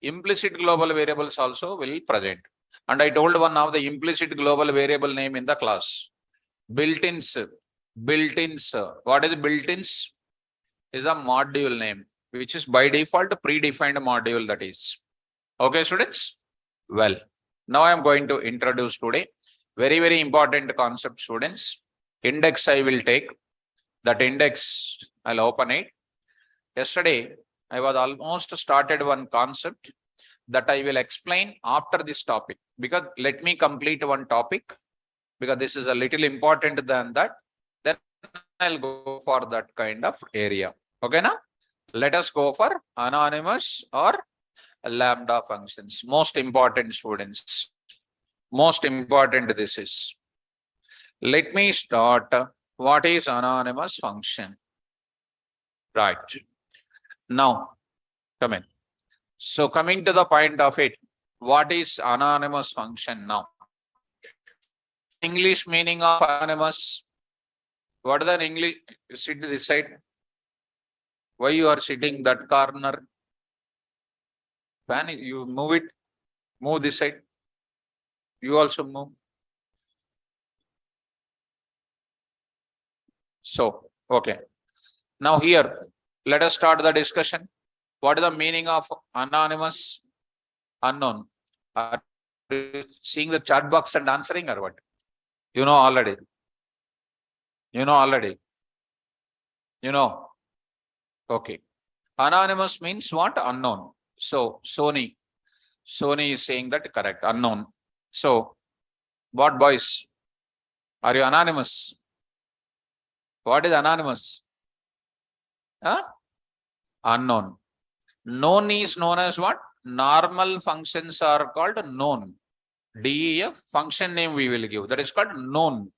implicit global variables also will present. And I told one of the implicit global variable name in the class. Built-ins. Built-ins. What is built-ins? Is a module name, which is by default predefined module, that is. Okay, students? Well, now I am going to introduce today very, very important concept, students. Index I will take. That index, I'll open it. Yesterday, I was almost started one concept that I will explain after this topic, because let me complete one topic, because this is a little important than that. Then I'll go for that kind of area. Okay, now let us go for anonymous or lambda functions. Most important, students. Most important this is. Let me start. What is anonymous function? Right. Now, come in. So coming to the point of it, what is anonymous function now? English meaning of anonymous? What is the English? Sit this side. Why you are sitting that corner? When you move it, move this side. You also move. So, okay. Now here, let us start the discussion. What is the meaning of anonymous? Unknown. Are you seeing the chat box and answering, or what? You know already. You know already. You know. Okay. Anonymous means what? Unknown. So Sony is saying that correct. Unknown. So what, boys? Are you anonymous? What is anonymous? Huh? Unknown. Known is known as what? Normal functions are called known. DEF function name we will give. That is called known.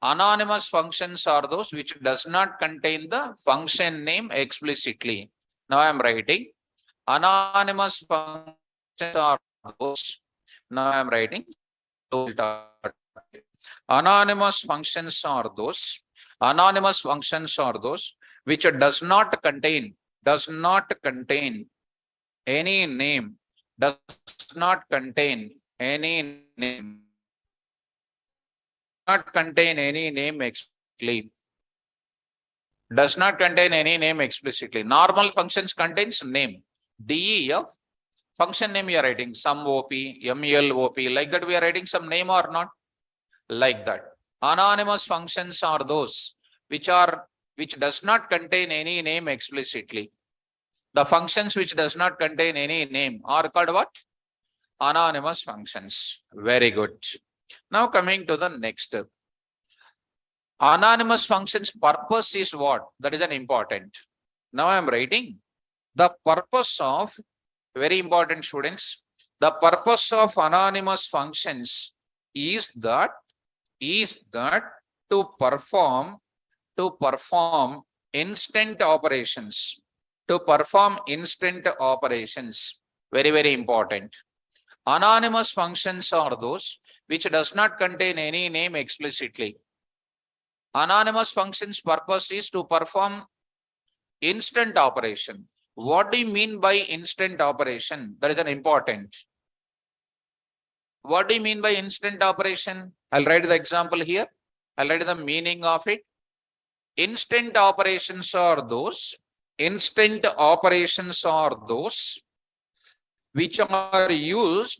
Anonymous functions are those which does not contain the function name explicitly. Now I am writing anonymous functions are those. Now I am writing anonymous functions are those. Anonymous functions are those which does not contain any name, does not contain any name, not contain any name explicitly. Does not contain any name explicitly. Normal functions contains name. DEF function name you are writing some OP, MEL OP, like that we are writing some name or not? Like that. Anonymous functions are those which does not contain any name explicitly. The functions which does not contain any name are called what? Anonymous functions. Very good. Now coming to the next step. Anonymous functions purpose is what? That is an important. Now I am writing the purpose of, very important, students, the purpose of anonymous functions is that to perform instant operations. To perform instant operations. Very, very important. Anonymous functions are those which does not contain any name explicitly. Anonymous functions purpose is to perform instant operation. What do you mean by instant operation? That is an important. What do you mean by instant operation? I'll write the example here. I'll write the meaning of it. Instant operations are those which are used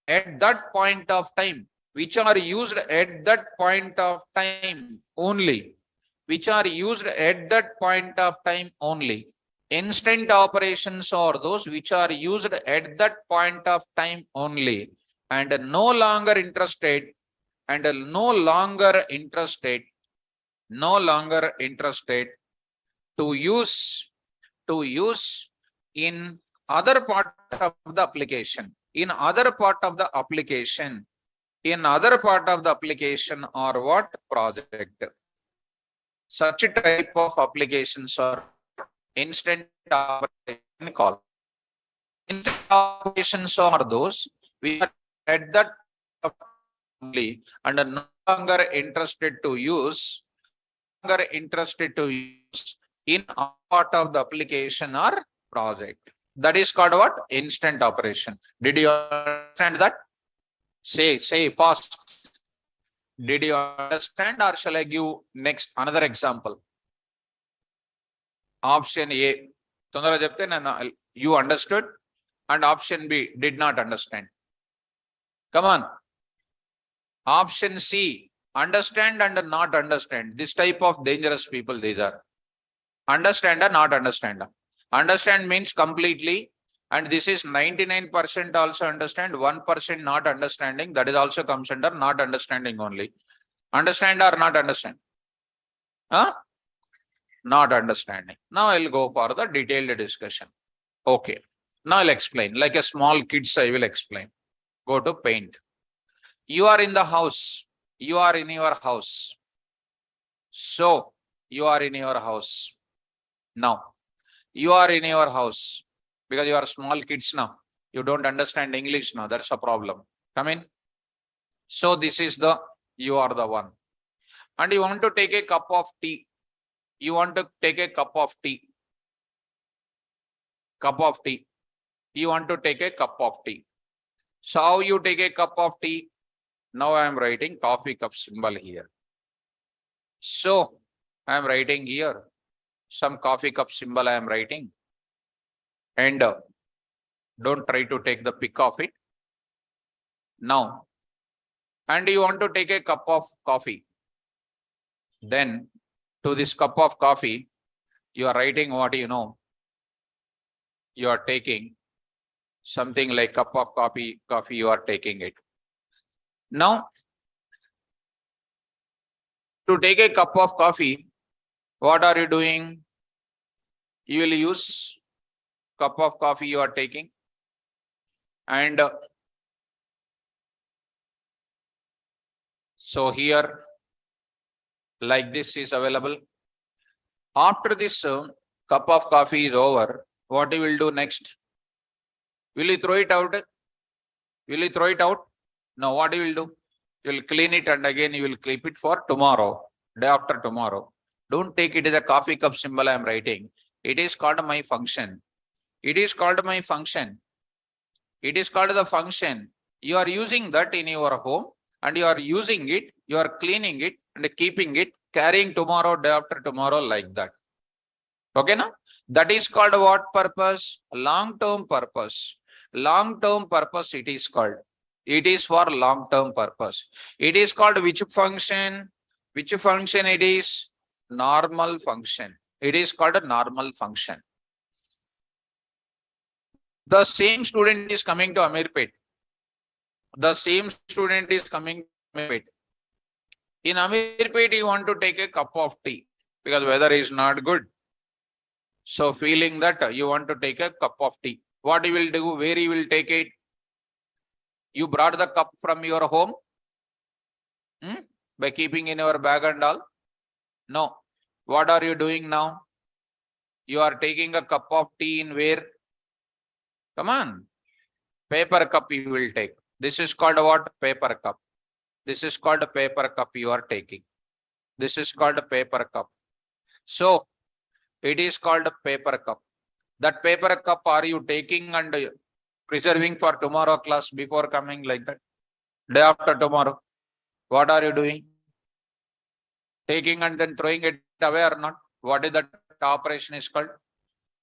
at that point of time. Which are used at that point of time only. Which are used at that point of time only. Instant operations are those which are used at that point of time only, and no longer interested to use in other part of the application. In other part of the application or what? Project. Such type of applications are instant operation call. Instant operations are those which are at that only and are no longer interested to use in a part of the application or project. That is called what? Instant operation. Did you understand that? Say fast. Did you understand, or shall I give next another example? Option A. You understood, and option B did not understand. Come on. Option C, understand and not understand. This type of dangerous people these are. Understand or not understand. Understand means completely, and this is 99% also understand, 1% not understanding. That is also comes under not understanding only. Understand or not understand? Huh? Not understanding. Now I'll go for the detailed discussion. Okay. Now I'll explain. Like a small kids, I will explain. Go to paint. You are in the house. You are in your house. So you are in your house. Now you are in your house because you are small kids now. You don't understand English now. That's a problem. Come in. So this is you are the one. And you want to take a cup of tea. You want to take a cup of tea. Cup of tea. You want to take a cup of tea. So how you take a cup of tea? Now I am writing coffee cup symbol here. So I am writing here some coffee cup symbol I am writing. And don't try to take the pick of it. Now, and you want to take a cup of coffee. Then to this cup of coffee, you are writing what you know. You are taking something like cup of coffee, you are taking it. Now, to take a cup of coffee, what are you doing? You will use cup of coffee you are taking, and so here like this is available. After this cup of coffee is over, what you will do next? Will you throw it out? Will you throw it out? No, what you will do? You will clean it and again you will keep it for tomorrow, day after tomorrow. Don't take it as a coffee cup symbol I am writing. It is called my function. It is called my function. It is called the function. You are using that in your home and you are using it, you are cleaning it and keeping it, carrying tomorrow, day after tomorrow like that. Okay, now? That is called what purpose? Long-term purpose. Long-term purpose it is called. It is for long-term purpose. It is called which function? Which function it is? Normal function. It is called a normal function. The same student is coming to Amirpet. The same student is coming to Amirpet. In Amirpet, you want to take a cup of tea because weather is not good. So feeling that you want to take a cup of tea. What you will do? Where you will take it? You brought the cup from your home by keeping in your bag and all? No. What are you doing now? You are taking a cup of tea in where? Come on. Paper cup you will take. This is called what? Paper cup. This is called a paper cup you are taking. This is called a paper cup. So it is called a paper cup. That paper cup are you taking and preserving for tomorrow class before coming like that? Day after tomorrow. What are you doing? Taking and then throwing it away or not? What is that operation is called?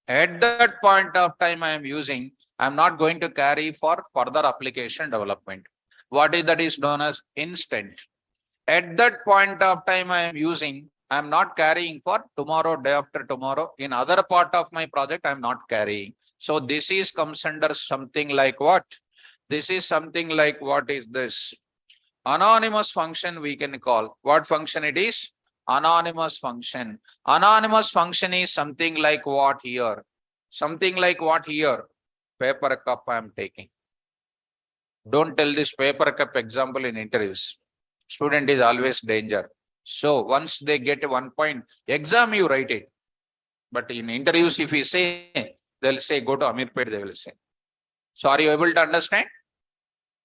At that point of time I am using, I am not going to carry for further application development. What is that is known as instant. At that point of time I am using, I am not carrying for tomorrow, day after tomorrow. In other part of my project, I am not carrying. So this is comes under something like what? This is something like what is this? Anonymous function we can call. What function it is? Anonymous function. Anonymous function is something like what here? Something like what here? Paper cup I am taking. Don't tell this paper cup example in interviews. Student is always danger. So once they get 1 point, exam you write it. But in interviews, if you say, they'll say, go to Amirpet, they will say. So are you able to understand?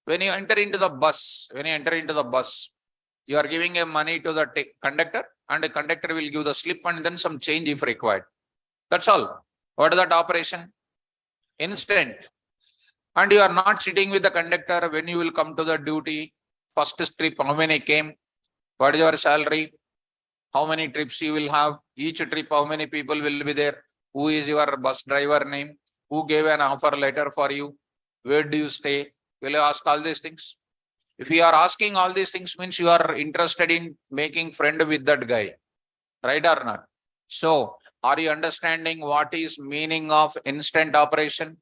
When you enter into the bus, you are giving a money to the conductor and the conductor will give the slip and then some change if required. That's all. What is that operation? Instant. And you are not sitting with the conductor when you will come to the duty. First trip, how many came? What is your salary? How many trips you will have? Each trip, how many people will be there? Who is your bus driver name? Who gave an offer letter for you? Where do you stay? Will you ask all these things? If you are asking all these things, means you are interested in making friend with that guy, right or not? So, are you understanding what is meaning of instant operation?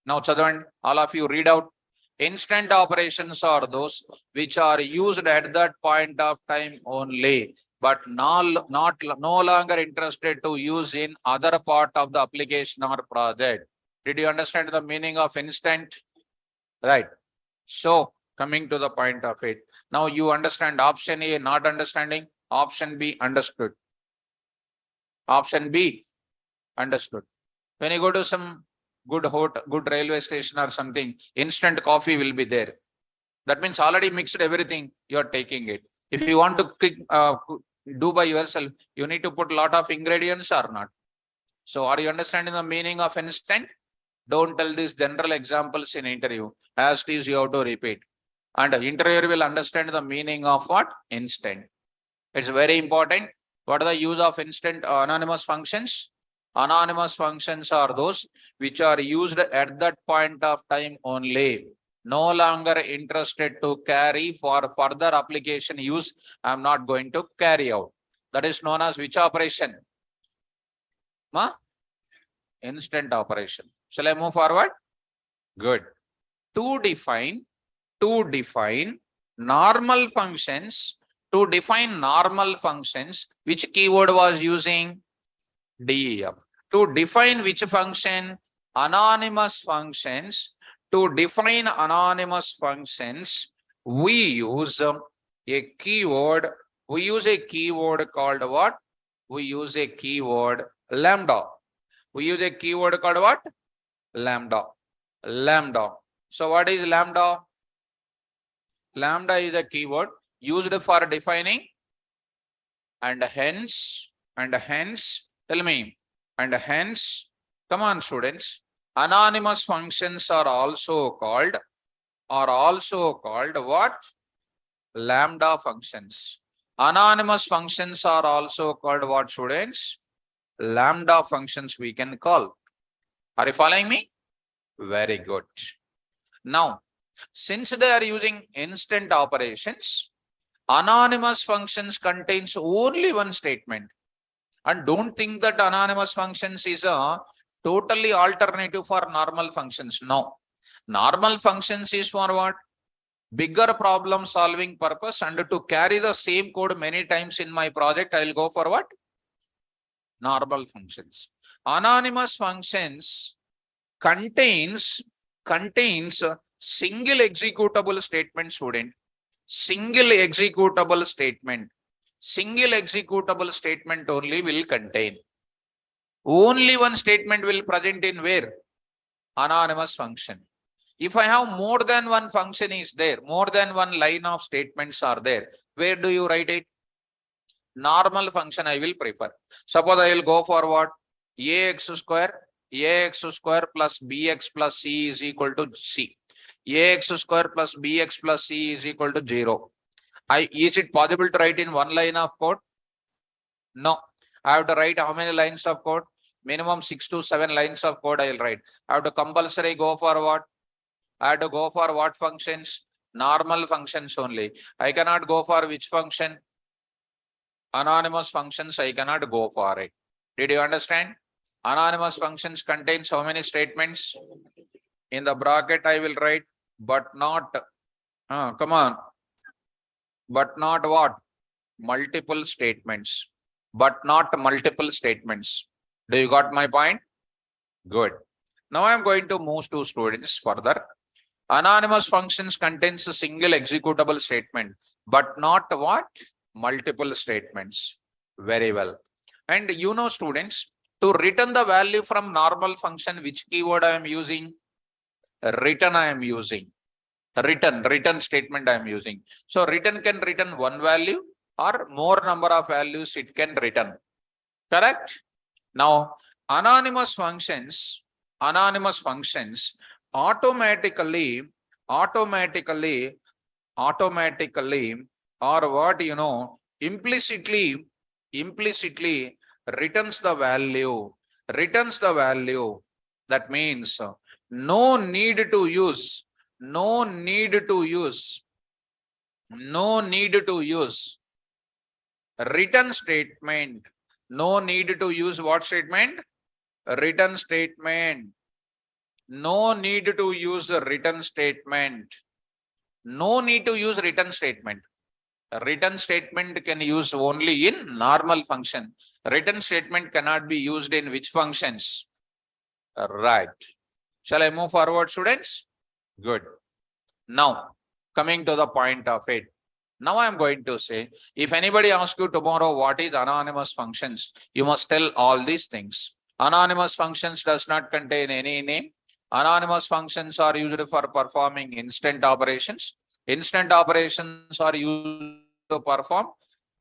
Now, Chadwan, all of you read out. Instant operations are those which are used at that point of time only, but no longer interested to use in other part of the application or project. Did you understand the meaning of instant? Right. So, coming to the point of it. Now you understand option A, not understanding. Option B, understood. Option B, understood. When you go to some good railway station or something, instant coffee will be there. That means already mixed everything, you are taking it. If you want to do by yourself, you need to put a lot of ingredients or not. So are you understanding the meaning of instant? Don't tell these general examples in interview. As it is, you have to repeat. And the interviewer will understand the meaning of what? Instant. It's very important. What are the use of instant anonymous functions? Anonymous functions are those which are used at that point of time only. No longer interested to carry for further application use. I'm not going to carry out. That is known as which operation? Instant operation. Shall I move forward? Good. To define normal functions, which keyword was using? DEF. To define which function? Anonymous functions. To define anonymous functions, we use a keyword. We use a keyword called what? We use a keyword lambda. We use a keyword called what? Lambda. Lambda. So what is lambda? Lambda is a keyword used for defining, and hence, tell me, and hence, come on students, anonymous functions are also called what? Lambda functions. Anonymous functions are also called what, students? Lambda functions we can call. Are you following me? Very good. Now, since they are using instant operations, anonymous functions contains only one statement. And don't think that anonymous functions is a totally alternative for normal functions. No. Normal functions is for what? Bigger problem solving purpose, and to carry the same code many times in my project, I will go for what? Normal functions. Anonymous functions contains single executable statement, student. Single executable statement. Single executable statement only will contain. Only one statement will present in where? Anonymous function. If I have more than one function is there, more than one line of statements are there, where do you write it? Normal function I will prefer. Suppose I will go for what? ax square plus bx plus c is equal to c. ax square plus bx plus c is equal to 0. Is it possible to write in one line of code? No. I have to write how many lines of code? Minimum 6 to 7 lines of code I will write. I have to compulsory go for what? I have to go for what functions? Normal functions only. I cannot go for which function? Anonymous functions I cannot go for it. Did you understand? Anonymous functions contains how many statements? In the bracket I will write, but not, come on, but not what? Multiple statements. But not multiple statements. Do you got my point? Good. Now I am going to move to students further. Anonymous functions contains a single executable statement, but not what? Multiple statements. Very well. And you know, students, to return the value from normal function, which keyword I am using? Return I am using. Return statement I am using. So return can return one value or more number of values it can return. Correct? Now, Anonymous functions automatically, or what, implicitly returns the value, that means no need to use, no need to use return statement. No need to use what statement? Return statement. No need to use a return statement. No need to use return statement. A return statement can use only in normal function. Return statement cannot be used in which functions? Right. Shall I move forward, students? Good. Now, coming to the point of it. Now I am going to say, if anybody asks you tomorrow what is anonymous functions, you must tell all these things. Anonymous functions does not contain any name. Anonymous functions are used for performing instant operations. Instant operations are used to perform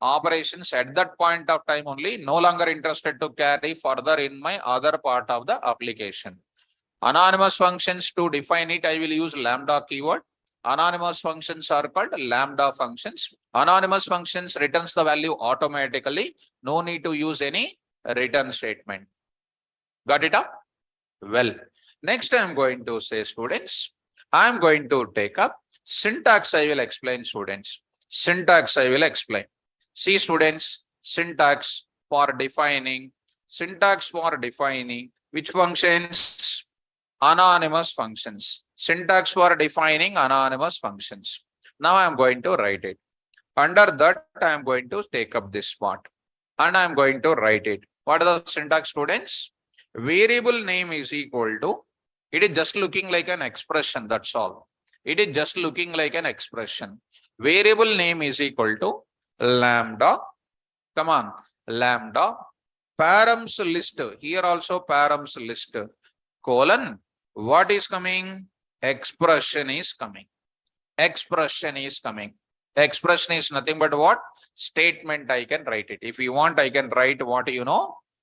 operations at that point of time only, no longer interested to carry further in my other part of the application. Anonymous functions, to define it, I will use lambda keyword. Anonymous functions are called lambda functions. Anonymous functions returns the value automatically. No need to use any return statement. Got it up? Well, next I am going to say, students, I am going to take up syntax. I will explain, students. Syntax I will explain. See, students, syntax for defining which functions? Anonymous functions. Syntax for defining anonymous functions. Now I am going to write it. Under that, I am going to take up this part and I am going to write it. What are the syntax, students? Variable name is equal to, it is just looking like an expression, that's all. It is just looking like an expression. Variable name is equal to lambda, come on, lambda, params list, here also params list, colon, what is coming? Expression is coming. Expression is coming. Expression is nothing but what? Statement. I can write it. If you want, I can write what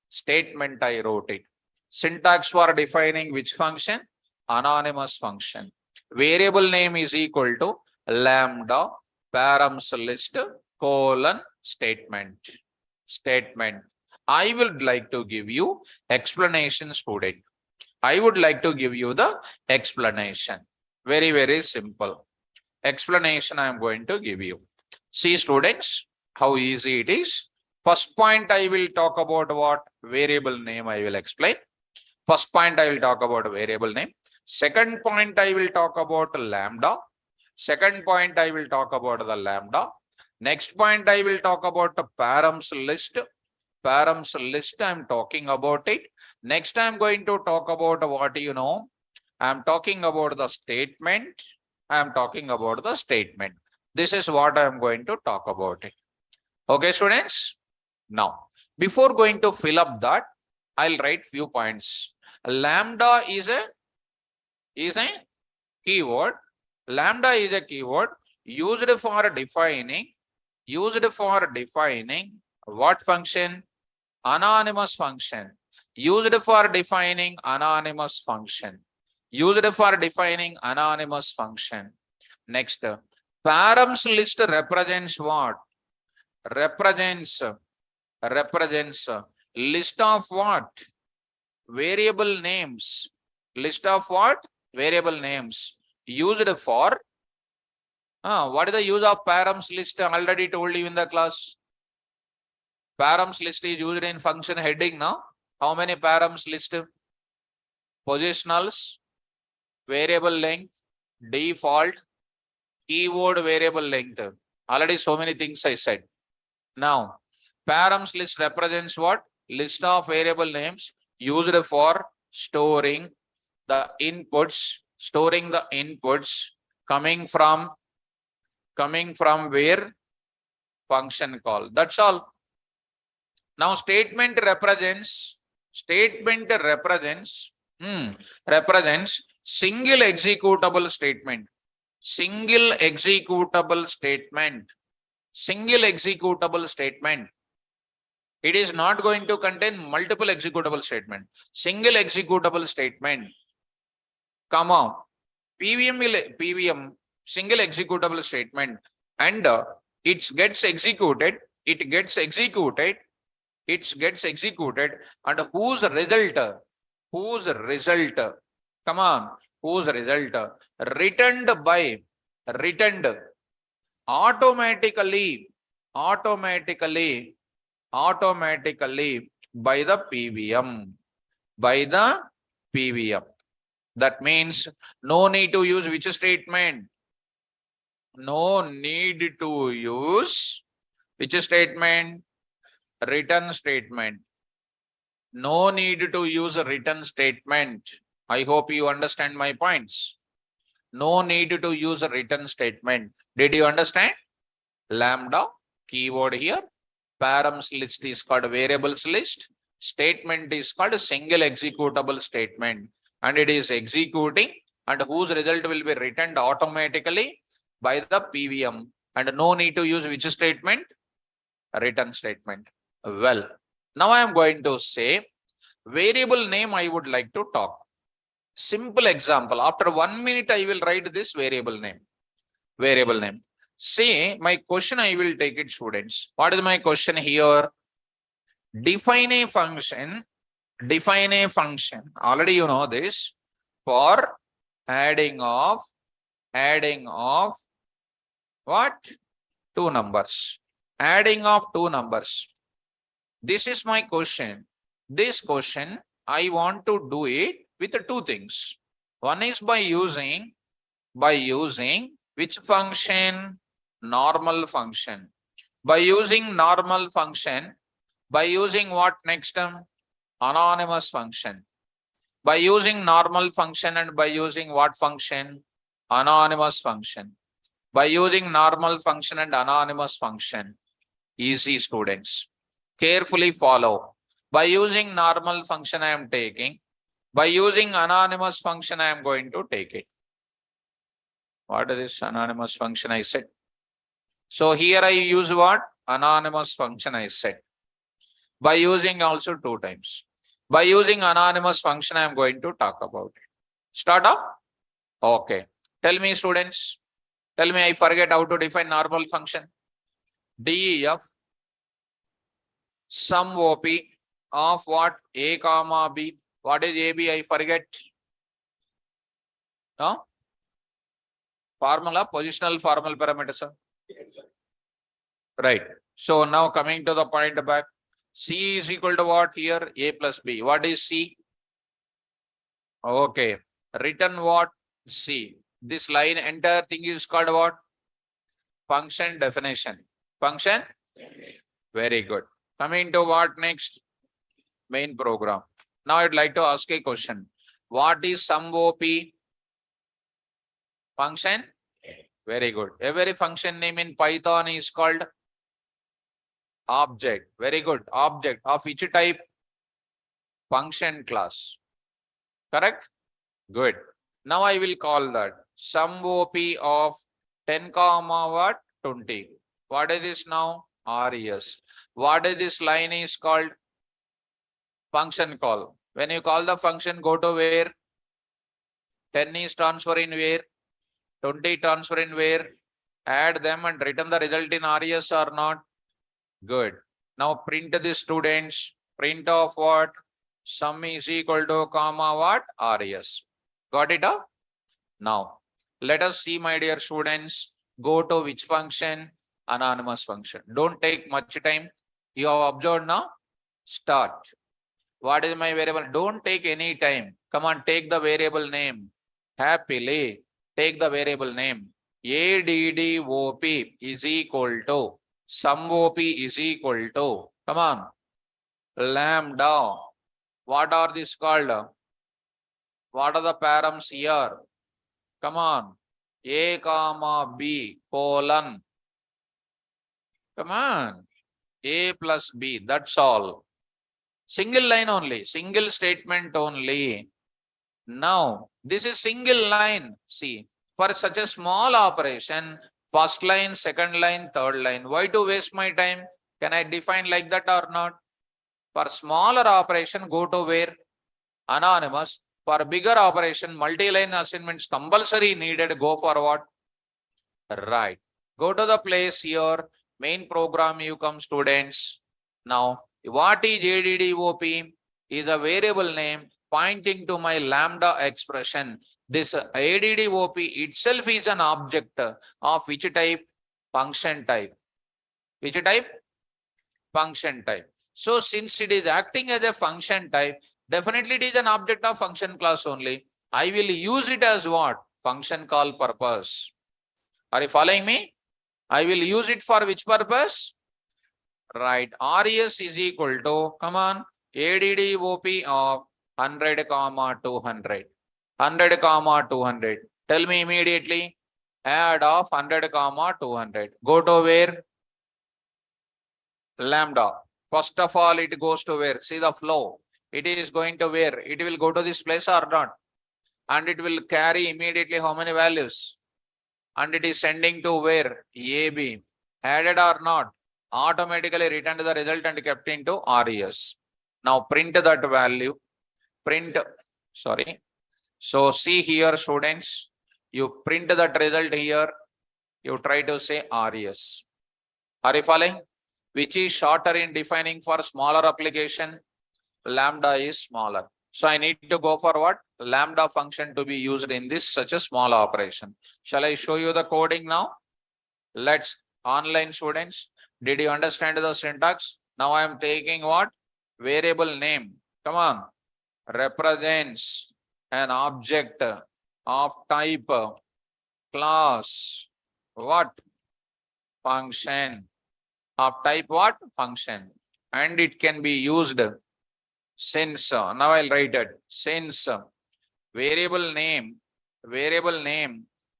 statement. I wrote it. Syntax for defining which function? Anonymous function. Variable name is equal to lambda params list colon statement. Statement. I would like to give you explanation, student. I would like to give you the explanation. Very, very simple. Explanation I am going to give you. See, students, how easy it is. First point I will talk about what? Variable name I will explain. First point I will talk about variable name. Second point I will talk about lambda. Second point I will talk about the lambda. Next point I will talk about the params list. Params list I am talking about it. Next I am going to talk about what I am talking about the statement. I am talking about the statement. This is what I am going to talk about it. Okay, students. Now, before going to fill up that, I'll write few points. Lambda is a keyword. Lambda is a keyword used for defining what function? Anonymous function. Used for defining anonymous function. Used for defining anonymous function. Next, params list represents what? Represents list of what? Variable names. List of what? Variable names. Used for what is the use of params list? I already told you in the class. Params list is used in function heading now. How many params list? Positionals, variable length, default, keyword variable length. Already so many things I said. Now, params list represents what? List of variable names used for storing the inputs, coming from where? Function call. That's all. Now statement represents single executable statement. Single executable statement. It is not going to contain multiple executable statement. Single executable statement, comma, PVM, single executable statement, and it gets executed, it gets executed, and whose result, come on, whose result, returned by, returned automatically, automatically by the PVM, by the PVM. That means no need to use which statement? No need to use which statement? Return statement. No need to use a return statement. I hope you understand my points. No need to use a return statement. Did you understand? Lambda, keyword here. Params list is called variables list. Statement is called a single executable statement, and it is executing, and whose result will be returned automatically by the PVM, and no need to use which statement? Return statement. Well, now I am going to say variable name I would like to talk. Simple example. After 1 minute, I will write this variable name. Variable name. See, my question I will take it, students. What is my question here? Define a function. Define a function. Already you know this. For adding of what? Two numbers. Adding of two numbers. This is my question. This question, I want to do it with two things. One is by using which function? Normal function. By using normal function, by using what next? Anonymous function. By using normal function and by using what function? Anonymous function. By using normal function and anonymous function. Easy, students. Carefully follow. By using normal function I am taking. By using anonymous function I am going to take it. What is this anonymous function I said? So here I use what? Anonymous function I said. By using also two times. By using anonymous function I am going to talk about it. Start up? Okay. Tell me, students. Tell me, I forget how to define normal function. DEF sum OP of what? A comma B. What is AB? I forget. No? Formula, positional formal parameters. Right. So now coming to the point back. C is equal to what here? A plus B. What is C? Okay. Written what? C. This line, entire thing is called what? Function definition. Function? Very good. Coming to what next? Main program. Now I'd like to ask a question. What is sum OP? Function? Very good. Every function name in Python is called object. Very good. Object of which type? Function class. Correct? Good. Now I will call that sum OP of 10 comma what? 20. What is this now? RES. What is this line is called? Function call. When you call the function, go to where? 10 is transfer in where? 20 transfer in where? Add them and return the result in RES or not? Good. Now print the students. Print of what? Sum is equal to comma what? RES. Got it up? Now let us see, my dear students. Go to which function? Anonymous function. Don't take much time. You have observed now? Start. What is my variable? Don't take any time. Come on, take the variable name. Happily take the variable name. ADDOP is equal to sum OP is equal to, come on, lambda. What are these called? What are the params here? Come on. A comma B colon. Come on. A plus B. That's all. Single line only. Single statement only. Now, this is single line. See, for such a small operation, first line, second line, third line. Why to waste my time? Can I define like that or not? For smaller operation, go to where? Anonymous. For bigger operation, multi-line assignments compulsory needed, go for what? Right. Go to the place here, main program you come students. Now, what is ADDOP? Is a variable name pointing to my lambda expression. This ADDOP itself is an object of which type? Function type. Which type? Function type. So since it is acting as a function type, definitely it is an object of function class only. I will use it as what? Function call purpose. Are you following me? I will use it for which purpose? Right. RES is equal to, come on, ADDOP of 100 comma 200. 100 comma 200. Tell me immediately. Add of 100 comma 200. Go to where? Lambda. First of all, it goes to where? See the flow. It is going to where? It will go to this place or not? And it will carry immediately how many values? And it is sending to where? AB. Added or not? Automatically returned the result and kept into RES. Now print that value. Print, sorry. So see here, students, you print that result here. You try to say RES. Are you following? Which is shorter in defining for smaller application? Lambda is smaller. So I need to go for what? Lambda function to be used in this such a small operation. Shall I show you the coding now? Let's, online students, did you understand the syntax? Now I am taking what? Variable name. Come on. Represents an object of type class. What? Function. Of type what? Function. And it can be used since, now I'll write it, since variable name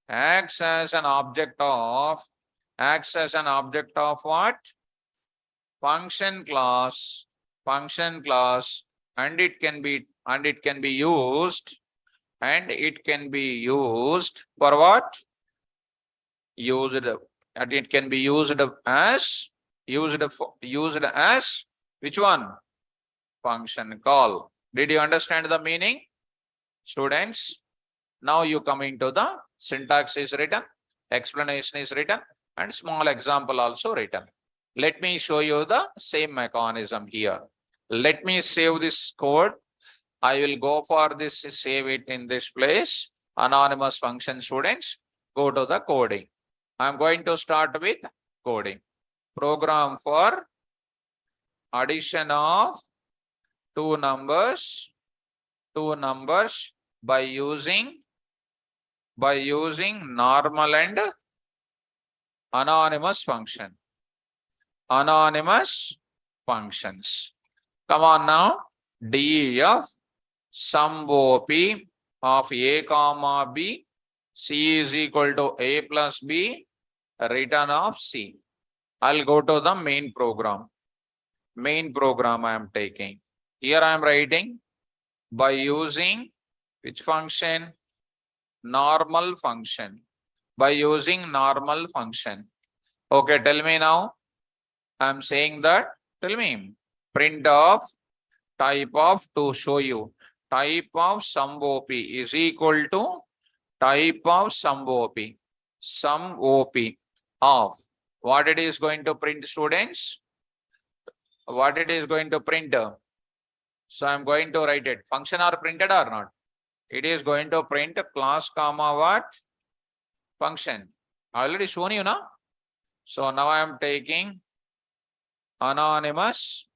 acts as an object of what? Function class, and it can be used for what? And it can be used as which one? Function call. Did you understand the meaning, students? Now you come into the syntax is written, explanation is written, and small example also written. Let me show you the same mechanism here. Let me save this code. I will go for this, save it in this place. Anonymous function, students, go to the coding. I'm going to start with coding. Program for addition of two numbers by using normal and anonymous function. Anonymous functions. Come on now. DEF sum OP of A comma B, C is equal to A plus B, return of C. I'll go to the main program. Main program I am taking. Here I am writing by using which function? Normal function. By using normal function. Okay, tell me now. I am saying that. Tell me. Print of type of, to show you, type of sum OP is equal to type of sum OP. Sum OP of what it is going to print, students? What it is going to print? So I'm going to write it. Function are printed or not? It is going to print class comma what? Function. I already shown you now. So now I am taking anonymous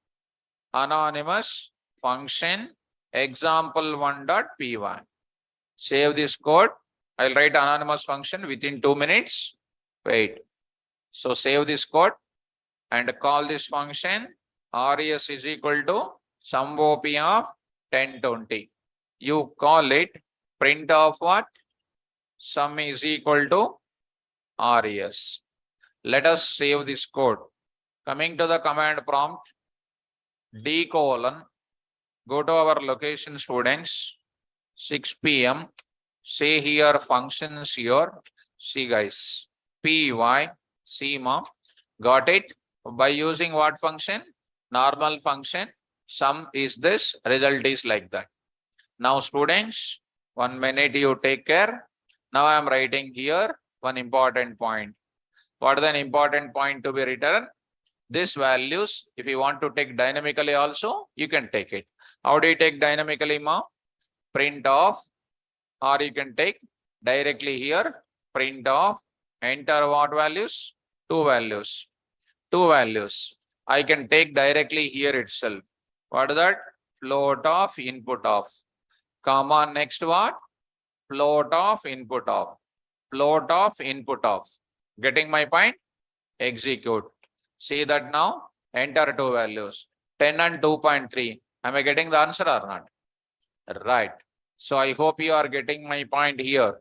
function example1.py. Save this code. I'll write anonymous function within 2 minutes. Wait. So save this code and call this function. RES is equal to sum OP of 1020. You call it print of what? Sum is equal to RES. Let us save this code. Coming to the command prompt, D colon, go to our location, students, 6 p.m. Say here functions here. See guys, py, see mom, got it? By using what function? Normal function. Sum is this, result is like that. Now students, 1 minute you take care. Now I am writing here one important point. What is an important point to be written? This values, if you want to take dynamically also, you can take it. How do you take dynamically, ma? Print off, or you can take directly here, print off, enter what values? Two values. Two values. I can take directly here itself. What is that? Float of, input of. Comma, next what? Float of, input of. Float of, input of. Getting my point? Execute. See that now? Enter two values. 10 and 2.3. Am I getting the answer or not? Right. So I hope you are getting my point here.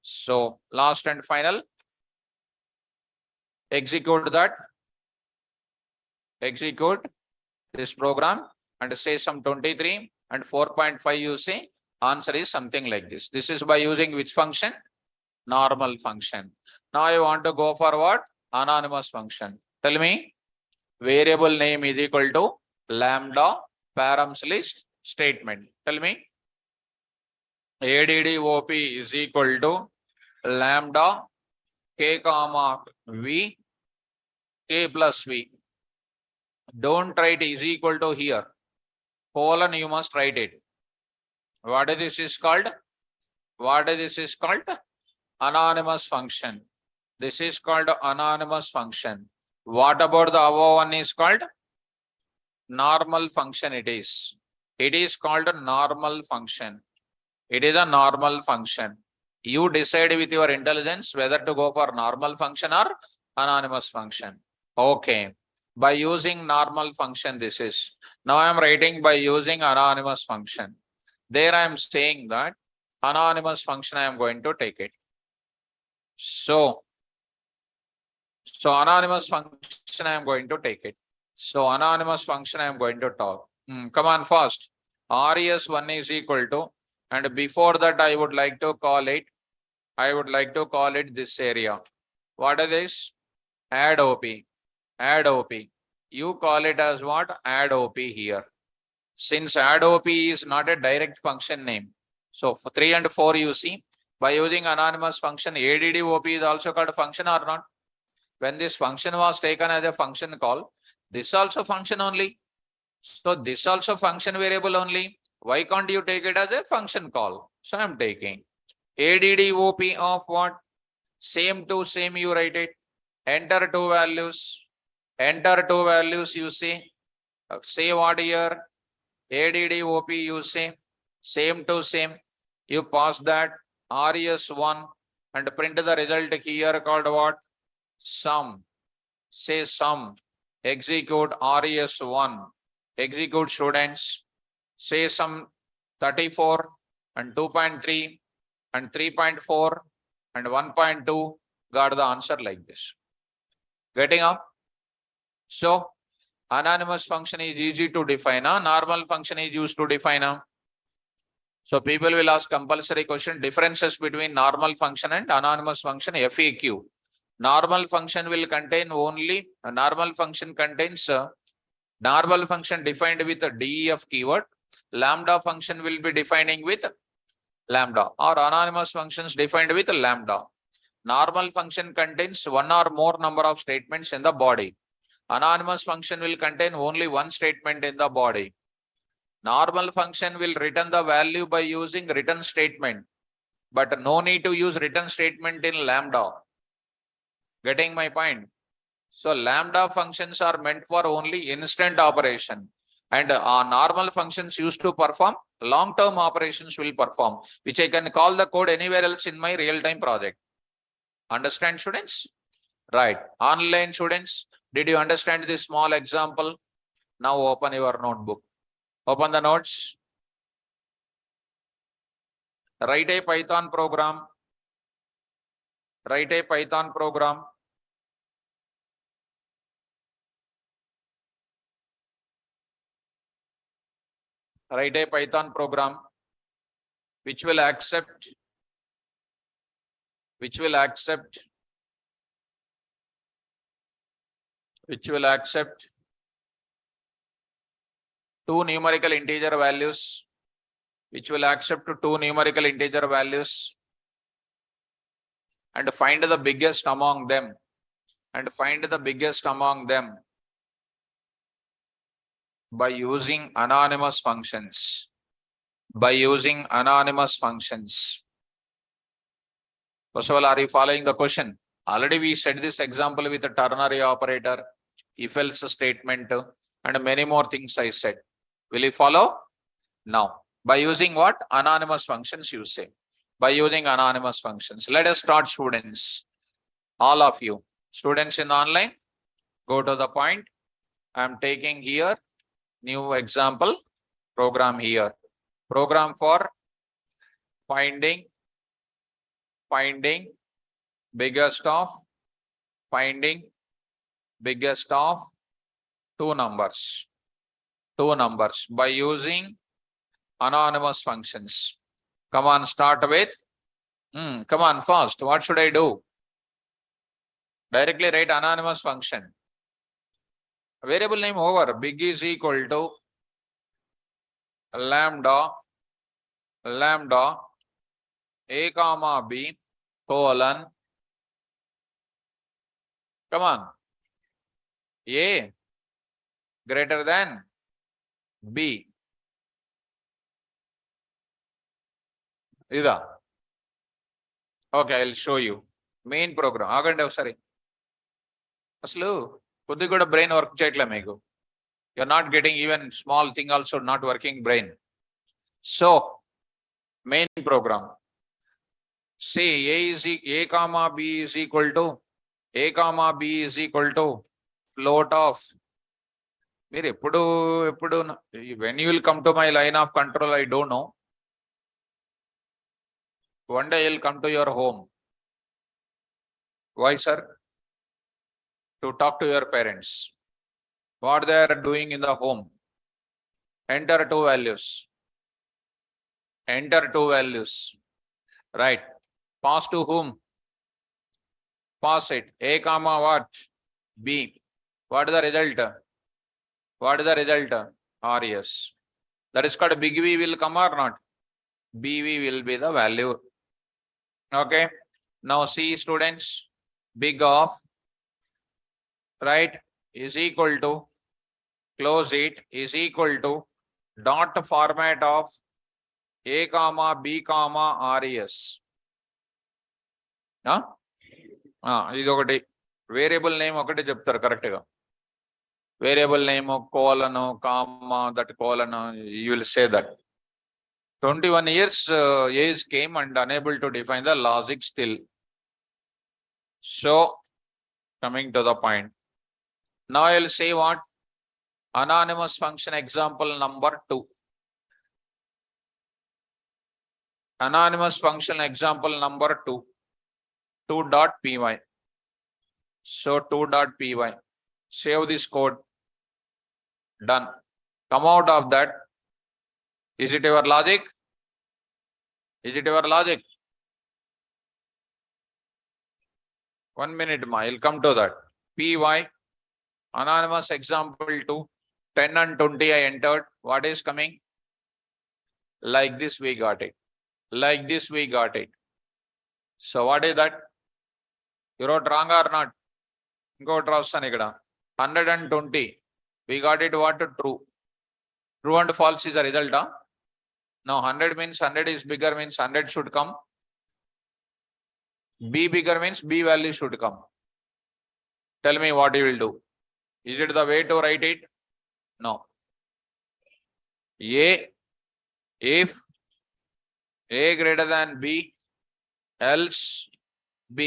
So last and final. Execute that. Execute this program and say some 23 and 4.5 you say. Answer is something like this. This is by using which function? Normal function. Now I want to go for what? Anonymous function. Tell me. Variable name is equal to lambda params list statement. Tell me. ADDOP is equal to lambda k comma v k plus v. Don't write is equal to here. Colon you must write it. What is this is called? What is this is called? Anonymous function. This is called anonymous function. What about the above one is called? Normal function it is. It is called a normal function. It is a normal function. You decide with your intelligence whether to go for normal function or anonymous function. Okay. By using normal function, this is. Now I am writing by using anonymous function. There I am saying that anonymous function I am going to take it. So anonymous function I am going to take it. So anonymous function I am going to talk. Come on fast. res1 is equal to, and before that I would like to call it this area. What is this? Add OP. Add OP. You call it as what? Add OP here. Since add OP is not a direct function name. So for 3 and 4 you see, by using anonymous function, ADDOP is also called a function or not? When this function was taken as a function call, this also function only. So this also function variable only. Why can't you take it as a function call? So I am taking ADDOP of what? Same to same you write it. Enter two values. Enter two values you see. Say what here? ADDOP you say. Same to same. You pass that res1 and print the result here called what? Sum. Say sum. Execute res1. Execute students. Say some 34 and 2.3 and 3.4 and 1.2 got the answer like this. Getting up? So anonymous function is easy to define. Normal function is used to define. So people will ask compulsory question, differences between normal function and anonymous function, FAQ. Normal function will contain only, normal function contains normal function defined with a DEF keyword. Lambda function will be defining with lambda, or anonymous functions defined with lambda. Normal function contains one or more number of statements in the body. Anonymous function will contain only one statement in the body. Normal function will return the value by using return statement, but no need to use return statement in lambda. Getting my point? So lambda functions are meant for only instant operation, and normal functions used to perform long-term operations will perform, which I can call the code anywhere else in my real-time project. Understand, students? Right. Online students, did you understand this small example? Now open your notebook. Open the notes. Write a Python program. Write a Python program. Write a Python program which will accept two numerical integer values, which will accept two numerical integer values, and find the biggest among them, by using anonymous functions. First of all, are you following the question? Already we said this example with a ternary operator, if-else statement, and many more things I said. Will you follow? Now, by using what? Anonymous functions, you say. By using anonymous functions. Let us start, students. All of you. Students in online, go to the point. I am taking here new example program here. Program for finding biggest of two numbers by using anonymous functions. Come on, start with. Come on, first. What should I do? Directly write anonymous function. Variable name over. Big is equal to lambda a comma b colon. Come on. A greater than b. Ida. Okay, I'll show you. Main program. Agande sorry. Aslu kuddi kuda brain work cheyatla meeku. You're not getting even small thing also not working brain. So main program. Say a comma b is equal to float of. When you will come to my line of control, I don't know. One day I'll come to your home. Why, sir? To talk to your parents. What they are doing in the home. Enter two values. Right. Pass to whom? Pass it. A comma what? B. What is the result? RS. That is called big V will come or not? BV will be the value. Okay. Now see, students, big of, right, is equal to, close it, is equal to dot format of A comma B comma RES. ఇది ఒకటి variable name ఒకటి చెప్తారు correct గా. Variable name colon comma that colon you will say that. 21 years age came and unable to define the logic still. So coming to the point. Now I will say what? Anonymous function example number 2. Anonymous function example number 2. 2.py. So 2.py. Save this code. Done. Come out of that. Is it your logic? One minute, I'll come to that. Py. Anonymous example 2. 10 and 20 I entered. What is coming? Like this we got it. So what is that? You wrote wrong or not? Go draw 120. We got it what? True. True and false is a result. Now 100 means 100 is bigger, means 100 should come. B bigger means B value should come. Tell me what you will do. Is it the way to write it? No. A, if A greater than B, else B.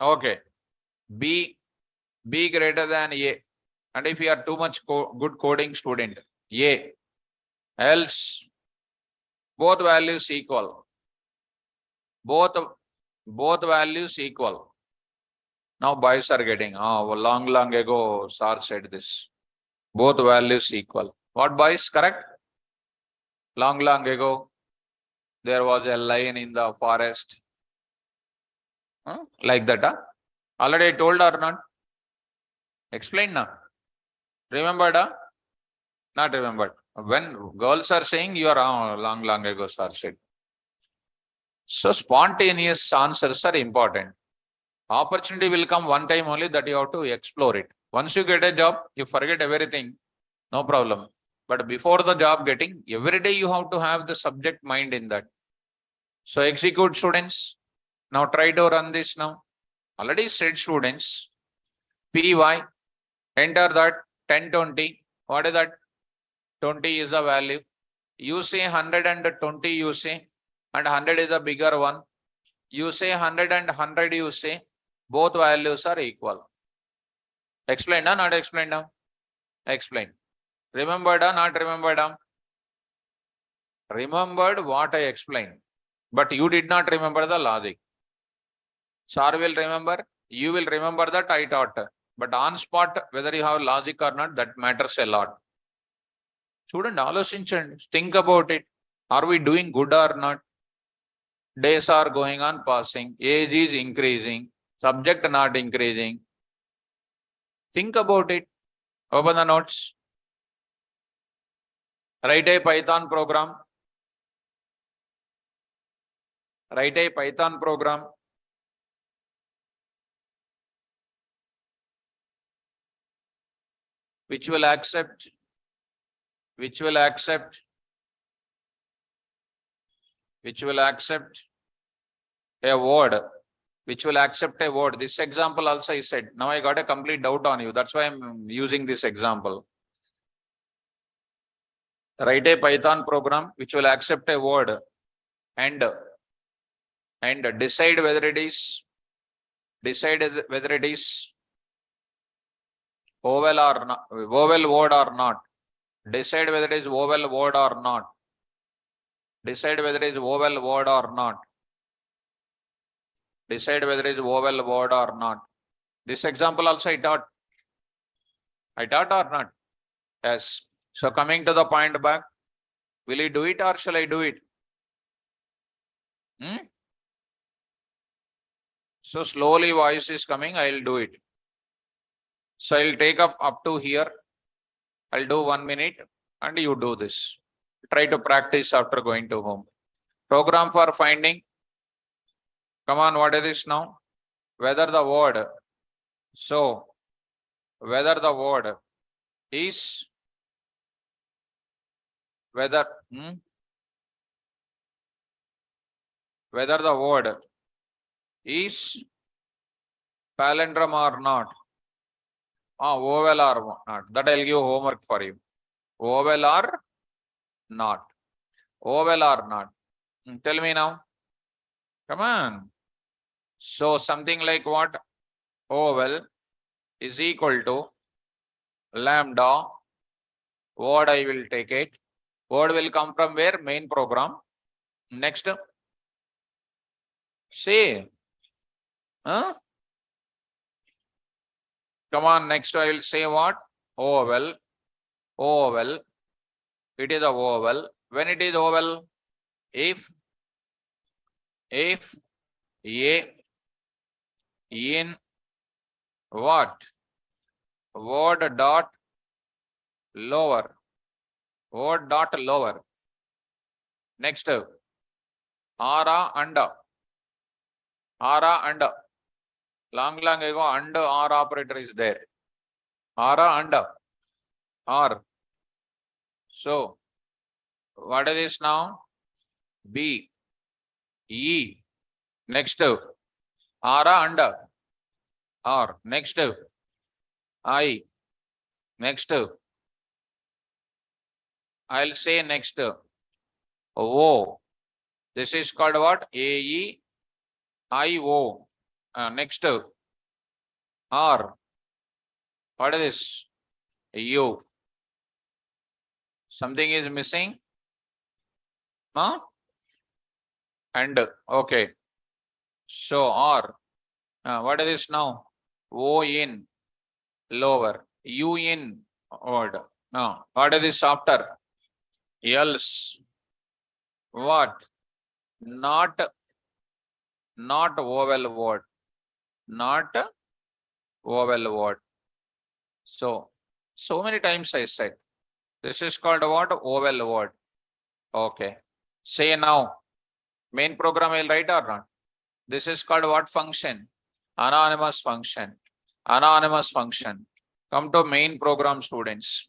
Okay. B greater than A. And if you are too much good coding student, A, else both values equal. Both values equal. Now boys are getting, long ago sir said this. Both values equal. What boys? Correct? Long ago, there was a lion in the forest. Like that, Already I told or not? Explain now. Remembered? Not remembered. When girls are saying, you are long ago, sir said. So spontaneous answers are important. Opportunity will come one time only, that you have to explore it. Once you get a job, you forget everything. No problem. But before the job getting, every day you have to have the subject mind in that. So execute, students. Now try to run this now. Already said, students. PY. Enter that 1020. What is that? 20 is the value. You say 120, you say, and 100 is the bigger one. You say 100 and 100, you say, both values are equal. Explained or not explained? Explain. Remembered or not remembered? Remembered what I explained, but you did not remember the logic. Sir will remember, you will remember that I taught, but on spot, whether you have logic or not, that matters a lot. Student, ఆలోచించండి, think about it. Are we doing good or not? Days are going on passing, age is increasing, subject not increasing. Think about it. Open the notes. Write a Python program. Write a Python program. Which will accept a word, which will accept a word. This example also is said. Now I got a complete doubt on you. That's why I'm using this example. Write a Python program which will accept a word and decide whether it is vowel or not, vowel word or not. Decide whether it is vowel word or not. Decide whether it is vowel word or not. Decide whether it is vowel word or not. This example also I taught. I taught or not? Yes. So coming to the point back, will you do it or shall I do it? So slowly voice is coming, I'll do it. So I'll take up to here. I'll do 1 minute and you do this. Try to practice after going to home. Program for finding. Come on, what is this now? Whether the word. So whether the word is whether the word is palindrome or not. Vowel or not. That I'll give homework for you. Vowel or not. Vowel or not. Tell me now. Come on. So something like what? Vowel is equal to lambda. Word I will take it. Word will come from where? Main program. Next. Say. Huh? Come on, next I will say what? Vowel. Vowel. It is a vowel. When it is vowel? If A in what? Word dot lower. Word dot lower. Next. Ara under. Ara under. Long ago, under or operator is there. Ara under. Or. So, what is this now? B. E. Next. Ara under. Or. Next. I. Next. I'll say next. O. This is called what? A-E-I-O. Next. R. What is this? U. Something is missing? Huh? And. Okay. So R. What is this now? O in. Lower. U in. Word. Now, what is this after? Else. What? Not vowel word. Not vowel word. So, So many times I said. This is called what? Oval word. Okay. Say now. Main program I will write or not? This is called what function? Anonymous function. Anonymous function. Come to main program, students.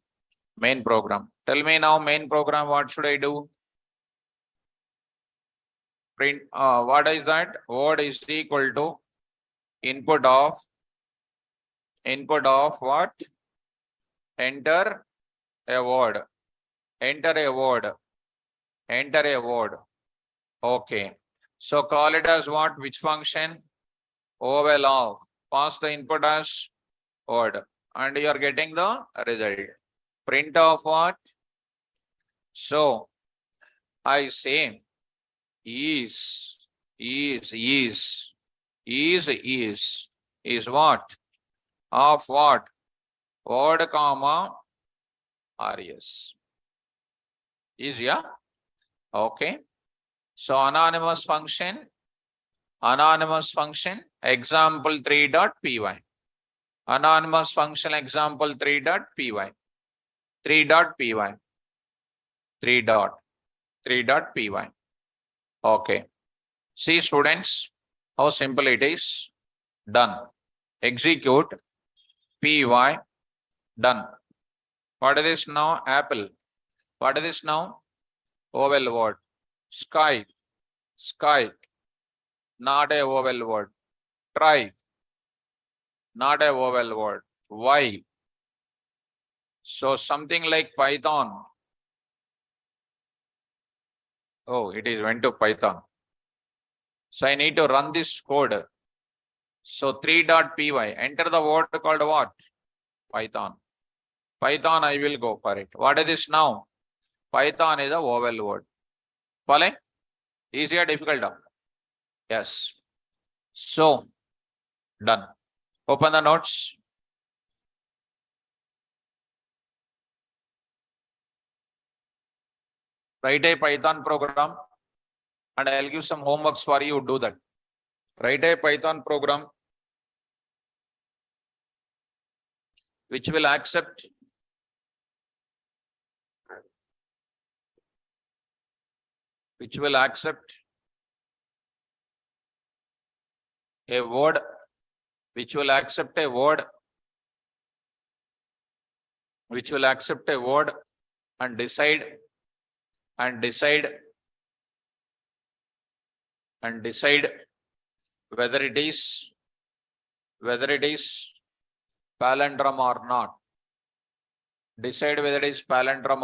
Main program. Tell me now, main program, what should I do? Print. What is that? Word is equal to input of what? Enter a word. Enter a word. Enter a word. Okay. So call it as what? Which function? Oval of. Pass the input as word. And you are getting the result. Print of what? So I say is what? Of what? Word comma res. Is, yeah? Okay. So anonymous function, example 3.py. Anonymous function example 3.py. 3.py. 3.py. Okay. See, students, how simple it is. Done. Execute. Py. Done. What is this now? Apple. What is this now? Oval word. Sky. Sky. Not a oval word. Try. Not a vowel word. Why? So something like Python. Oh, it is went to Python. So I need to run this code. So 3.py. Enter the word called what? Python. Python, I will go for it. What is this now? Python is a vowel word. Following? Easy or difficult? Yes. So, done. Open the notes. Write a Python program and I'll give some homeworks for you. Do that. Write a Python program which will accept a word, and decide whether it is palindrome or not. Decide whether it is palindrome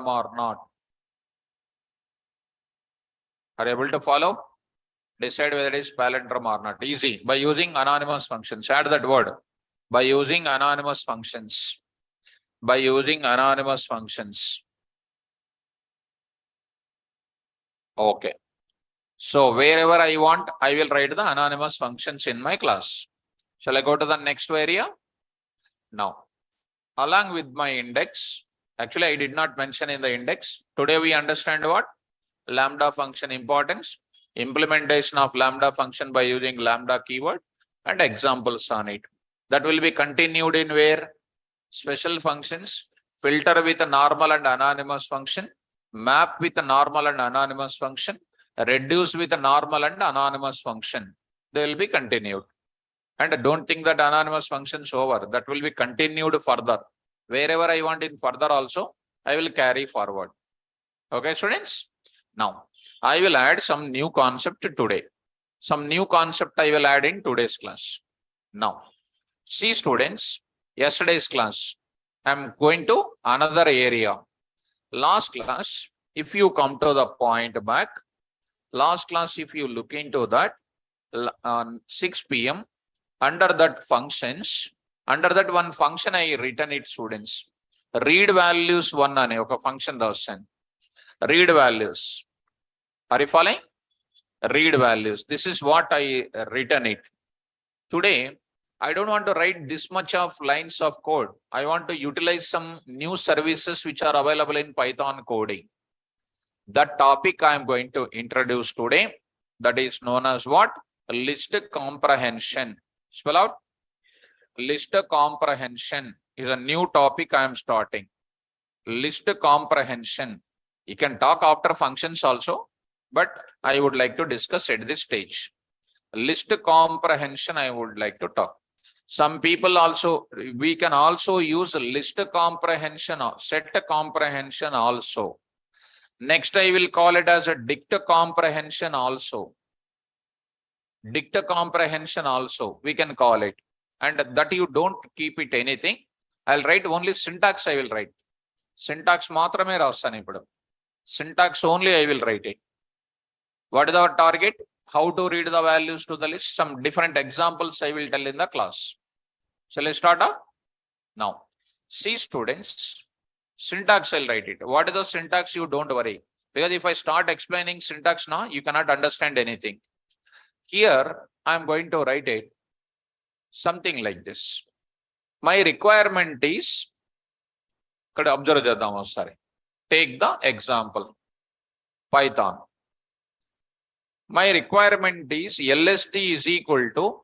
or not. Are you able to follow? Decide whether it is palindrome or not. Easy. By using anonymous functions. Add that word. By using anonymous functions. Okay. So wherever I want, I will write the anonymous functions in my class. Shall I go to the next area? Now, along with my index, actually I did not mention in the index. Today we understand what? Lambda function importance, implementation of lambda function by using lambda keyword, and examples on it. That will be continued in where? Special functions, filter with a normal and anonymous function, map with a normal and anonymous function, reduce with a normal and anonymous function. They will be continued. And don't think that anonymous function is over. That will be continued further. Wherever I want in further also, I will carry forward. Okay, students? Now, I will add some new concept today. Some new concept I will add in today's class. Now, see students, yesterday's class, I am going to another area. Last class, if you come to the point back, last class, if you look into that, on 6 p.m., under that functions, under that one function I written it, students. Read values one ane oka function rasan. Read values. Are you following? Read values. This is what I written it. Today, I don't want to write this much of lines of code. I want to utilize some new services which are available in Python coding. That topic I am going to introduce today. That is known as what? List comprehension. Spell out. list comprehension is a new topic I am starting. List comprehension. You can talk after functions also, but I would like to discuss at this stage. List comprehension I would like to talk. Some people also, we can also use list comprehension or set comprehension also. Next, I will call it as a dict comprehension also. Dict comprehension also, we can call it. And that you don't keep it anything. I'll write only syntax I will write. Syntax maatrame rasthanu ippudu. Syntax only I will write it. What is our target? How to read the values to the list. Some different examples I will tell in the class. So let's start up now. See students, syntax I'll write it. What is the syntax? You don't worry. Because if I start explaining syntax now, you cannot understand anything. Here, I'm going to write it something like this. My requirement is, observe chedam okasari. Take the example, Python. My requirement is LST is equal to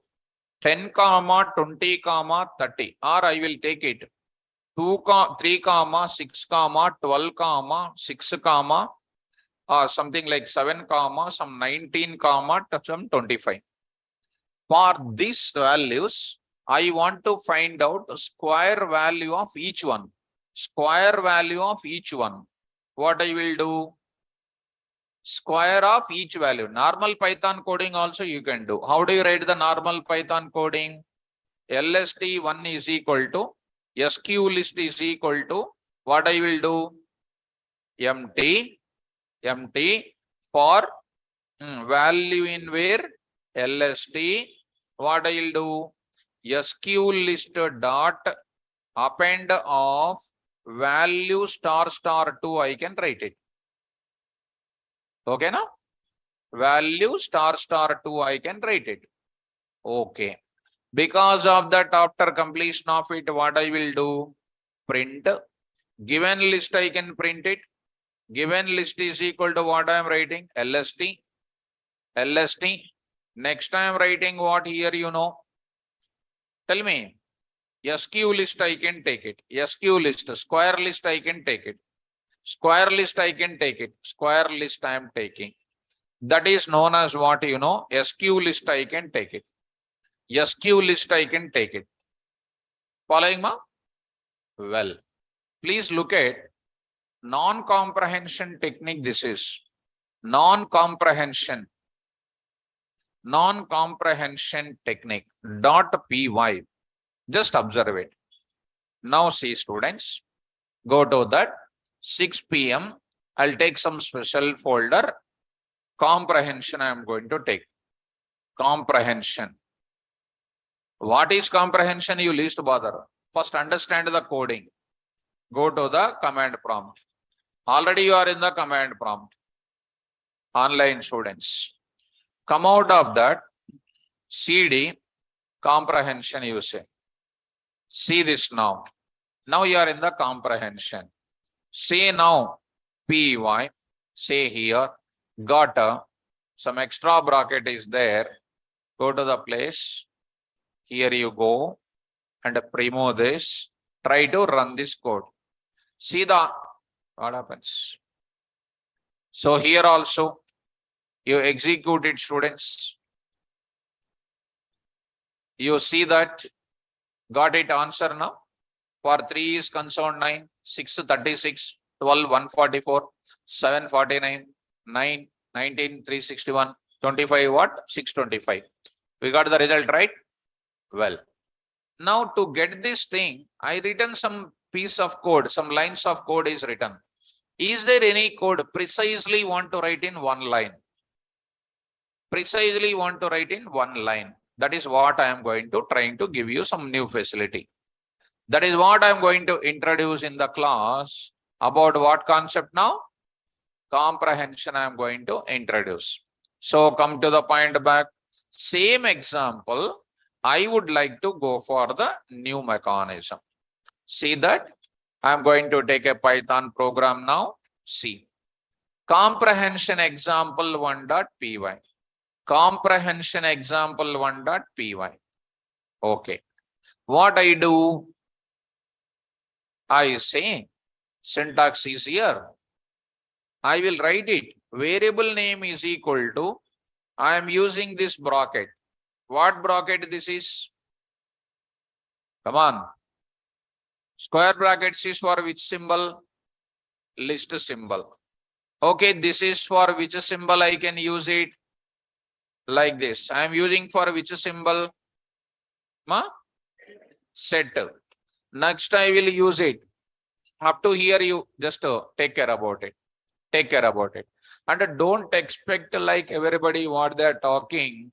10, 20, 30, or I will take it 2, 3, 6, 12, 6, something like 7, some 19, some 25. For these values, I want to find out the square value of each one. Square value of each one. What I will do? Square of each value. Normal Python coding also you can do. How do you write the normal Python coding? LST1 is equal to SQ list is equal to what I will do? Empty for value in where? LST. What I will do? SQ list dot append of value *2 I can write it. Okay, now value *2 I can write it. Okay. Because of that, after completion of it, what I will do? Print. Given list I can print it. Given list is equal to what I am writing? LST. Next I am writing what here, you know? Tell me. SQ list I can take it. SQ list. Square list I can take it. Square list I can take it. Square list I am taking. That is known as what, you know? SQ list I can take it. SQ list I can take it. Following ma? Well, please look at non-comprehension technique. This is non-comprehension technique .py. Just observe it. Now see students, go to that 6 p.m. I'll take some special folder. Comprehension I am going to take. Comprehension. What is comprehension? You least bother. First understand the coding. Go to the command prompt. Already you are in the command prompt. Online students. Come out of that. CD comprehension you say. See this now. Now you are in the comprehension. Say now PY. Say here. Got some extra bracket is there. Go to the place. Here you go and remove this. Try to run this code. See the what happens. So here also you execute it, students. You see that got it answer now. For 3 is concerned 9, 6 36, 12 144, 7 49, 9 19 361, 25 what? 625. We got the result right? Well, now to get this thing, I written some piece of code, some lines of code is written. Is there any code precisely want to write in one line? Precisely want to write in one line. That is what I am going to trying to give you some new facility. That is what I am going to introduce in the class. About what concept now? Comprehension I am going to introduce. So come to the point back. Same example. I would like to go for the new mechanism. See that? I am going to take a Python program now. See. Comprehension example 1.py. Comprehension example 1.py. Okay. What I do? I say syntax is here. I will write it. Variable name is equal to, I am using this bracket. What bracket this is? Come on. Square brackets is for which symbol? List symbol. Okay, this is for which symbol I can use it? Like this. I am using for which symbol? Set. Next I will use it. Up to here you just take care about it. Take care about it. And don't expect like everybody what they're talking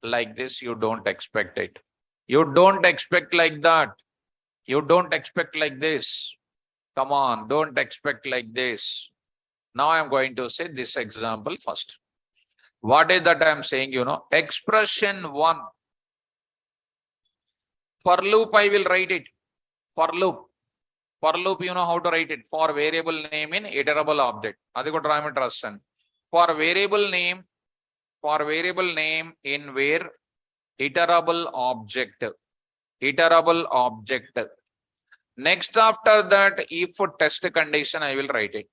like this. You don't expect it. You don't expect like that. You don't expect like this. Come on, don't expect like this. Now I'm going to say this example first. What is that I'm saying? Expression 1. For loop, I will write it. For loop. For loop, you know how to write it. For variable name in iterable object. For variable name in where iterable object. Iterable object. Next after that, if test condition, I will write it.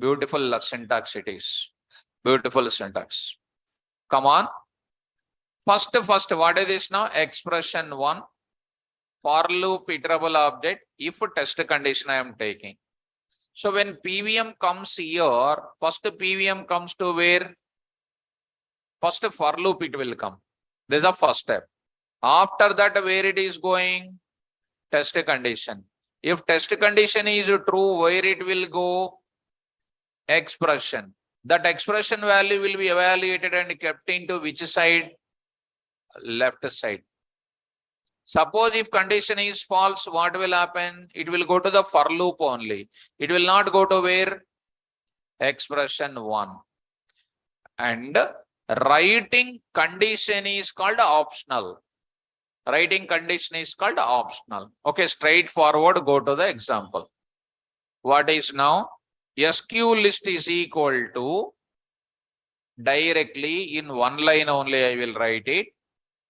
Beautiful syntax it is. Beautiful syntax. Come on. First, what is this now? Expression 1. For loop iterable object, if test condition I am taking. So when PVM comes here, first PVM comes to where? First for loop it will come. This is the first step. After that, where it is going? Test condition. If test condition is true, where it will go? Expression. That expression value will be evaluated and kept into which side? Left side. Suppose if condition is false, what will happen? It will go to the for loop only. It will not go to where? Expression 1. And writing condition is called optional. Writing condition is called optional. Okay, straightforward, go to the example. What is now? SQ list is equal to, directly in one line only I will write it.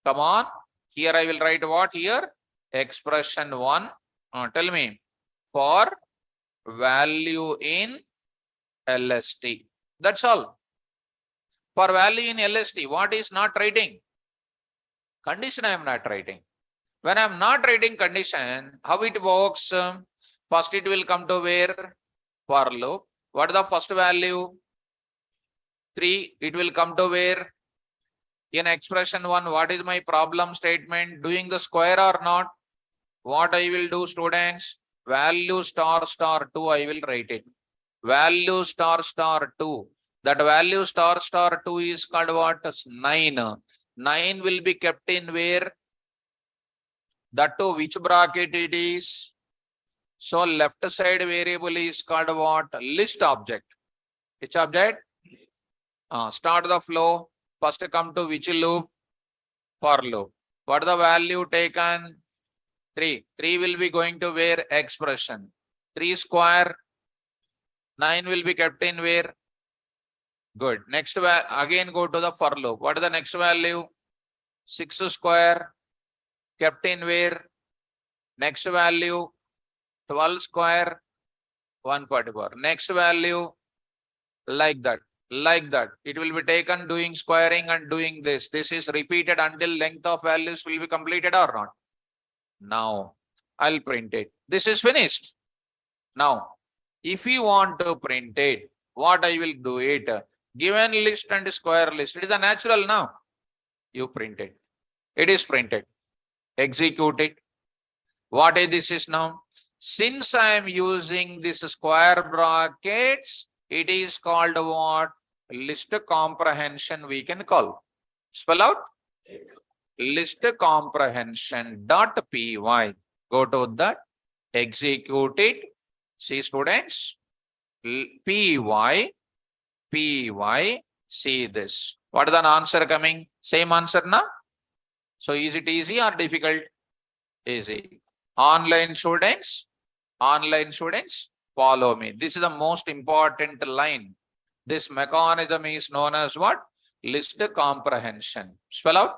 Come on. Here I will write what here? Expression 1. Tell me. For value in LST. That's all. For value in LST. What is not writing? Condition I am not writing. When I am not writing condition, how it works? First it will come to where? For loop. What is the first value? 3. It will come to where? In expression 1, what is my problem statement? Doing the square or not? What I will do, students? Value star star 2, I will write it. Value star star 2. That value star star 2 is called what? 9. 9 will be kept in where? That to which bracket it is? So left side variable is called what? List object. Which object? Start the flow. First come to which loop? For loop. What is the value taken? 3. 3 will be going to where? Expression. 3 square. 9 will be kept in where? Good. Next, again go to the for loop. What is the next value? 6 square. Kept in where? Next value? 12 square. 144. Next value? Like that. Like that. It will be taken doing squaring and doing this. This is repeated until length of values will be completed or not. Now, I'll print it. This is finished. Now, if you want to print it, what I will do it? Given list and square list. It is a natural now. You print it. It is printed. Execute it. What is this now? Since I am using this square brackets, it is called what? List comprehension we can call. Spell out. List comprehension dot py. Go to that. Execute it. See students. Py. See this. What is the answer coming? Same answer now. So is it easy or difficult? Easy. Online students, follow me. This is the most important line. This mechanism is known as what? List comprehension. Spell out.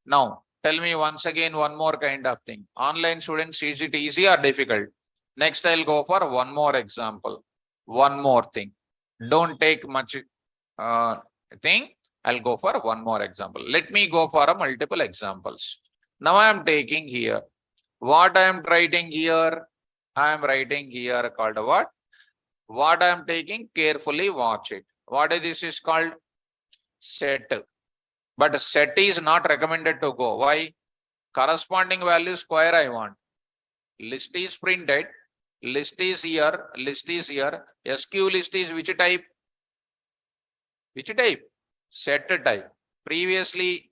Now, tell me once again one more kind of thing. Online students, is it easy or difficult? Next, I'll go for one more example. One more thing. Don't take much thing. I'll go for one more example. Let me go for a multiple examples. Now I am taking here. What I am writing here? I am writing here called what? What I am taking, carefully watch it. What is this is called? Set. But set is not recommended to go. Why? Corresponding value square I want. List is printed. List is here. List is here. SQ list is which type? Which type? Set type. Previously,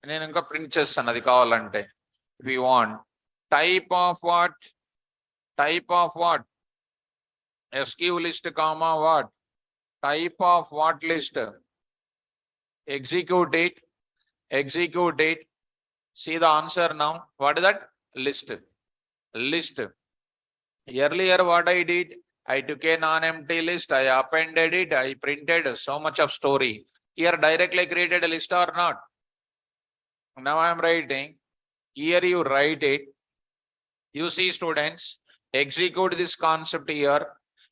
నేను ఇంకా print చేస్తాను అది కావాలంటే. If you want type of what? Type of what? SQ list comma what? Type of what list? Execute it. Execute it. See the answer now. What is that? List. List. Earlier what I did? I took a non-empty list. I appended it. I printed so much of story. Here directly created a list or not? Now I am writing. Here you write it. You see students, execute this concept here.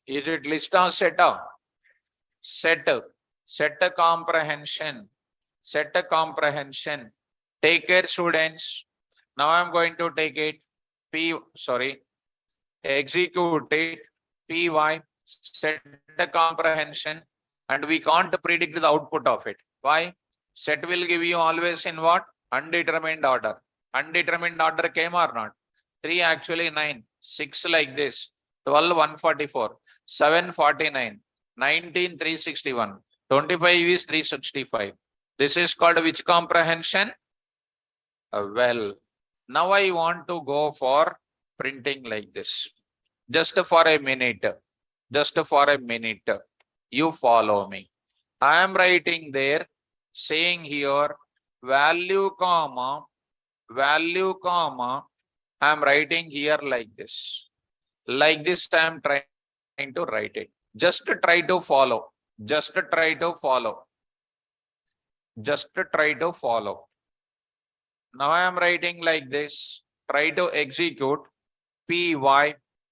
Is it list or set up? Set. Set a comprehension. Set a comprehension. Take care students. Now I am going to take it. Execute it. Py. Set a comprehension. And we can't predict the output of it. Why? Set will give you always in what? Undetermined order. Undetermined order came or not? 3 actually 9. 6 like this. 12 144. 7 49. 19 361. 25 is 365. This is called which comprehension? Well, now I want to go for printing like this. Just for a minute. Just for a minute. You follow me. I am writing there, saying here, value comma, I am writing here like this. Like this, I am trying to write it. Just try to follow. Just try to follow. Just try to follow. Now I am writing like this. Try to execute. Py.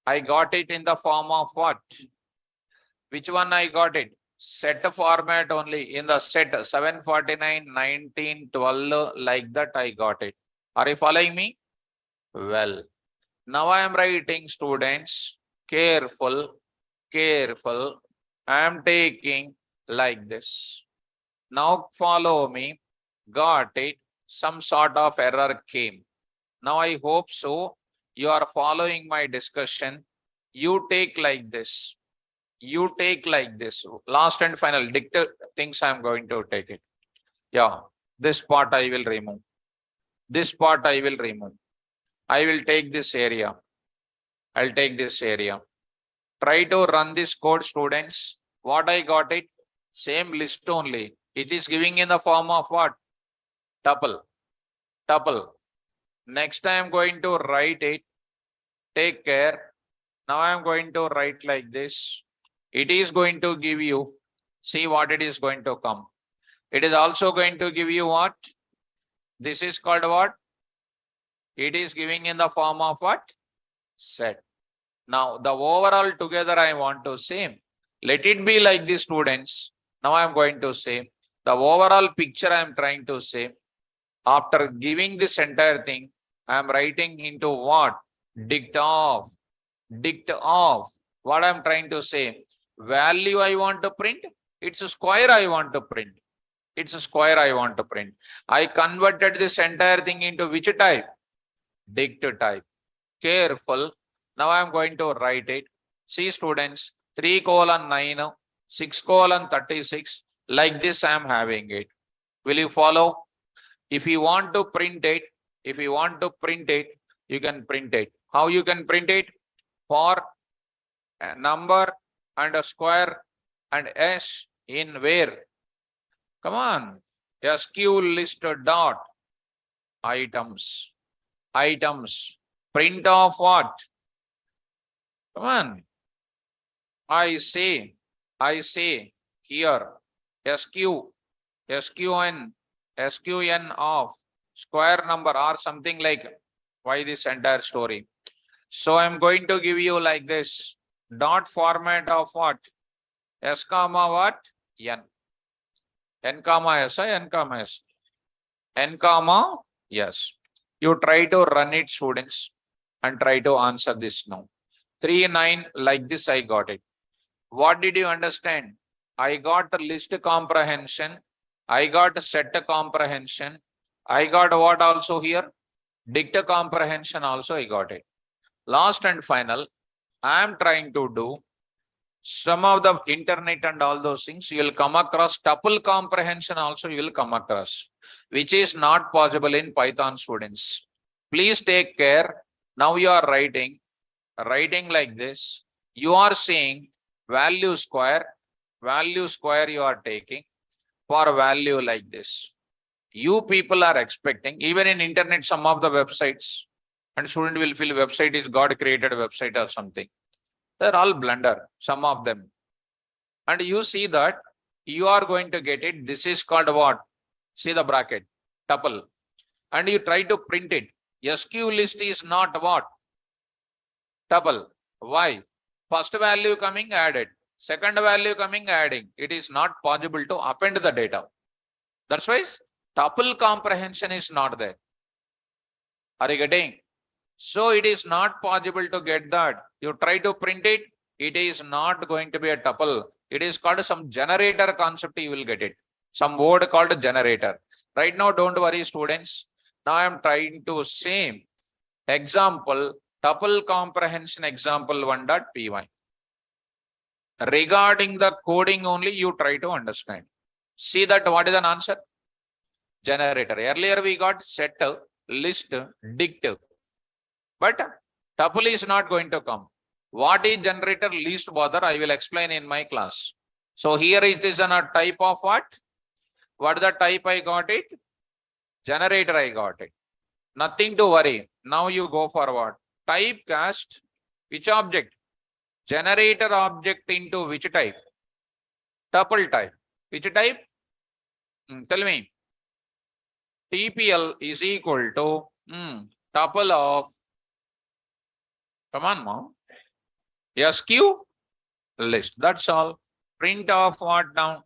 I got it in the form of what? Which one I got it? Set format only. In the set 749, 19, 12, like that I got it. Are you following me? Well, now I am writing students, careful. I am taking like this. Now follow me. Got it. Some sort of error came. Now I hope so. You are following my discussion. You take like this. You take like this. Last and final dictate things I am going to take it. Yeah, this part I will remove. This part I will remove. I will take this area. I'll take this area. Try to run this code, students. What I got it? Same list only. It is giving in the form of what? Tuple. Tuple. Next I am going to write it. Take care. Now I am going to write like this. It is going to give you, see what it is going to come. It is also going to give you what? This is called what? It is giving in the form of what? Set. Now the overall together I want to say, let it be like this, students. Now I am going to say, the overall picture I am trying to say, after giving this entire thing, I am writing into what? Dict off. Dict off. What I am trying to say? Value I want to print. It's a square I want to print. It's a square I want to print. I converted this entire thing into which type? Dict type. Careful. Now I am going to write it. See students, 3:9, 6:36. Like this I am having it. Will you follow? If you want to print it, you can print it. How you can print it? For a number and a square and S in where? Come on. SQ list dot items. Items. Print of what? Come on. I say here SQN of square number or something like why this entire story. So I'm going to give you like this dot format of what? S comma what? N. N comma S, N comma S. N comma yes. You try to run it, students, and try to answer this now. 3, 9, like this I got it. What did you understand? I got the list comprehension. I got set comprehension. I got what also here? Dict comprehension also I got it. Last and final, I am trying to do some of the internet and all those things. You will come across tuple comprehension also you will come across, which is not possible in Python, students. Please take care. Now you are writing like this. You are seeing value square you are taking for value like this. You people are expecting, even in internet, some of the websites, and student will feel website is God created website or something. They're all blunder, some of them. And you see that you are going to get it. This is called what? See the bracket, tuple. And you try to print it. SQ list is not what? Tuple. Why? First value coming added. Second value coming adding. It is not possible to append the data. That's why tuple comprehension is not there. Are you getting? So it is not possible to get that. You try to print it, it is not going to be a tuple. It is called some generator concept, you will get it. Some word called generator. Right now, don't worry, students. Now I am trying to say example, tuple comprehension example 1.py. Regarding the coding only, you try to understand. See that what is an answer? Generator. Earlier we got set, list, dict. But tuple is not going to come. What is generator? Least bother. I will explain in my class. So here it is a type of what? What is the type I got it? Generator I got it. Nothing to worry. Now you go forward. Typecast. Which object? Generator object into which type? Tuple type. Which type? Tell me. TPL is equal to tuple of, come on, mom. SQ list. That's all. Print of what now?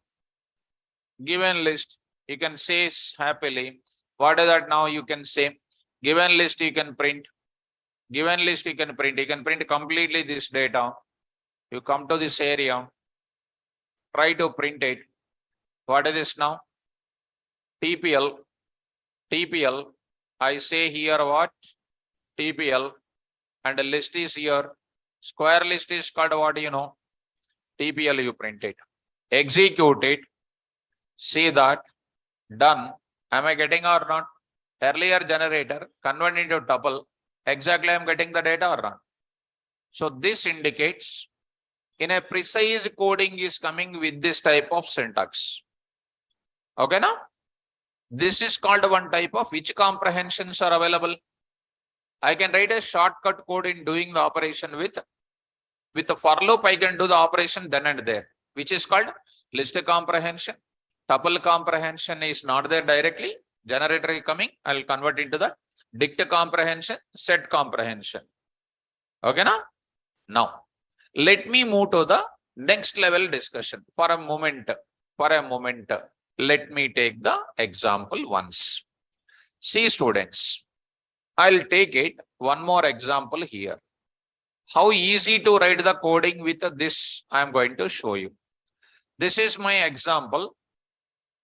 Given list. You can say happily. What is that now? You can say given list you can print. Given list you can print. You can print completely this data. You come to this area. Try to print it. What is this now? TPL. TPL. I say here what? TPL. And the list is here. Square list is called what you know? TPL, you print it. Execute it. See that. Done. Am I getting or not? Earlier generator, convert into tuple. Exactly I am getting the data or not? So this indicates in a precise coding is coming with this type of syntax. Okay now? This is called one type of which comprehensions are available. I can write a shortcut code in doing the operation with the for loop. I can do the operation then and there, which is called list comprehension. Tuple comprehension is not there directly. Generator is coming. I'll convert into the dict comprehension, set comprehension. Okay now? Now, let me move to the next level discussion. For a moment, let me take the example once. See, students, I'll take it one more example here. How easy to write the coding with this, I am going to show you. This is my example.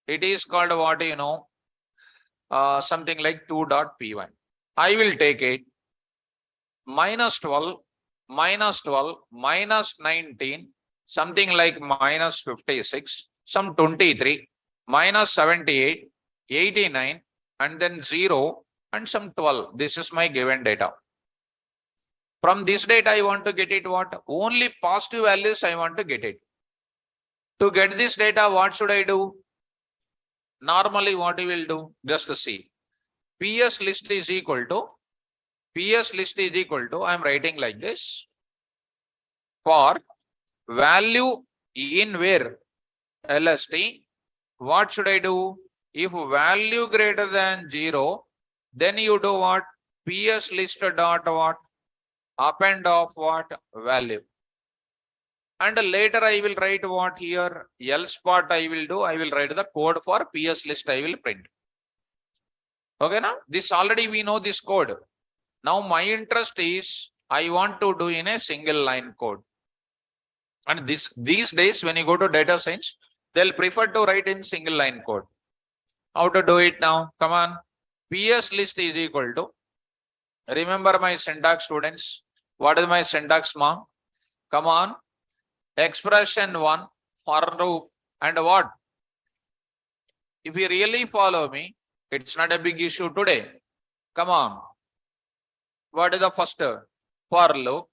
It is called what you know, something like 2.py. I will take it minus 12, minus 19, something like minus 56, some 23, minus 78, 89, and then 0, and some 12. This is my given data. From this data, I want to get it what? Only positive values I want to get it. To get this data, what should I do? Normally, what you will do? Just to see. PS list is equal to, I am writing like this. For value in where? LST. What should I do? If value greater than 0, Then you do what? PS list dot what? Append of what? Value. And later I will write what here? Else part I will do. I will write the code for PS list I will print. Okay, now this already we know this code. Now my interest is I want to do in a single line code. And these days when you go to data science, they'll prefer to write in single line code. How to do it now? Come on. PS list is equal to, remember my syntax students. What is my syntax, ma? Come on. Expression 1 for loop and what? If you really follow me, it's not a big issue today. Come on. What is the first? For loop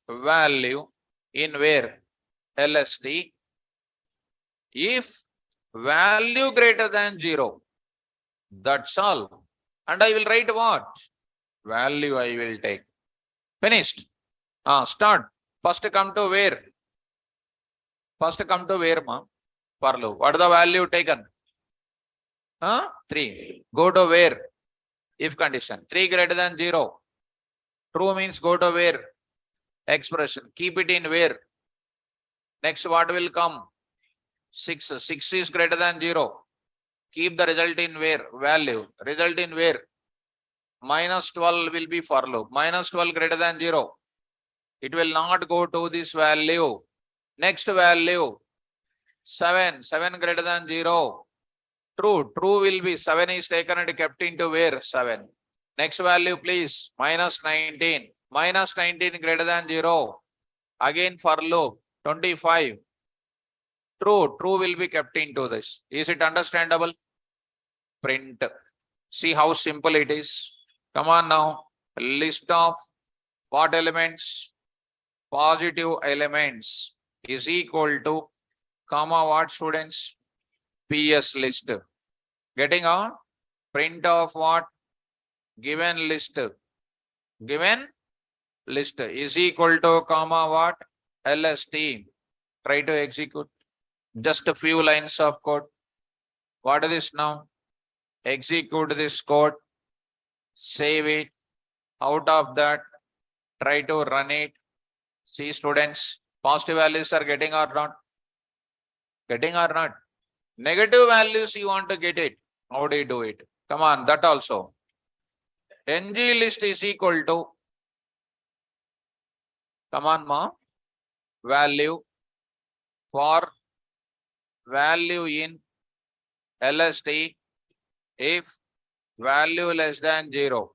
value in where? LSD. If value greater than 0, that's all. And I will write what? Value I will take. Finished. Start. First come to where? First come to where, ma? For loop. What is the value taken? 3. Go to where? If condition. 3 greater than 0. True means go to where? Expression. Keep it in where? Next what will come? 6. 6 is greater than 0. Keep the result in where? Value. Result in where? Minus 12 will be for loop. Minus 12 greater than 0. It will not go to this value. Next value. 7. 7 greater than 0. True. True will be 7 is taken and kept into where? 7. Next value please. Minus 19. Minus 19 greater than 0. Again for loop. 25. True. True will be kept into this. Is it understandable? Print. See how simple it is. Come on now. List of what elements? Positive elements is equal to, comma what students? PS list. Getting on? Print of what? Given list. Given list is equal to, comma what? LST. Try to execute. Just a few lines of code. What is this now? Execute this code. Save it. Out of that, try to run it. See students, positive values are getting or not? Getting or not? Negative values you want to get it. How do you do it? Come on, that also. ng list is equal to, come on ma, value for value in LST if value less than 0.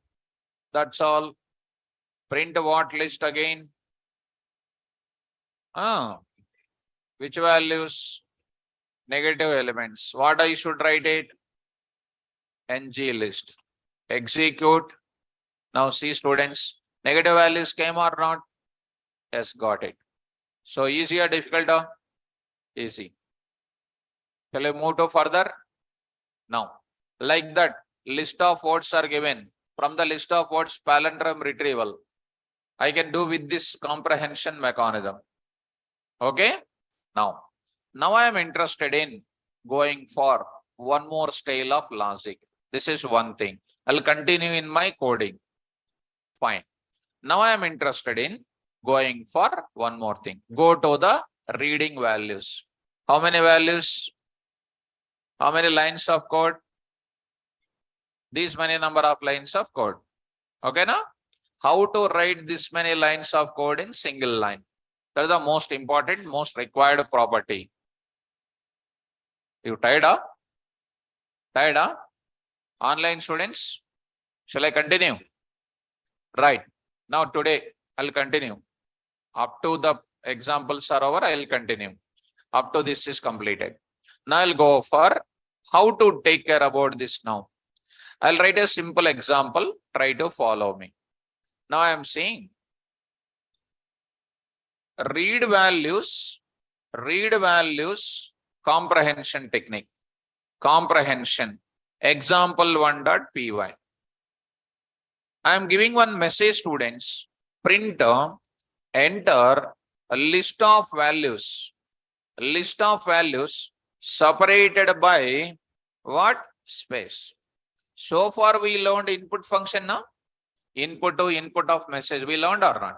That's all. Print what list again? Which values? Negative elements. What I should write it? ng list. Execute. Now see students, negative values came or not? Yes, got it. So easy or difficult? Easy. Shall I move to further? Now, like that, list of words are given. From the list of words, palindrome retrieval. I can do with this comprehension mechanism. Okay? Now I am interested in going for one more style of logic. This is one thing. I'll continue in my coding. Fine. Now I am interested in going for one more thing. Go to the reading values. How many values? How many lines of code? These many number of lines of code. Okay, now? How to write this many lines of code in single line? That is the most important, most required property. You tired up? Tired up? Online students? Shall I continue? Right. Now today I'll continue. Up to the examples are over, I'll continue. Up to this is completed. Now I'll go for how to take care about this now. I'll write a simple example. Try to follow me. Now I am saying read values, comprehension technique, comprehension, example1.py. I am giving one message students, print, enter a list of values separated by what? Space. So far we learned input function now. Input to input of message. We learned or not?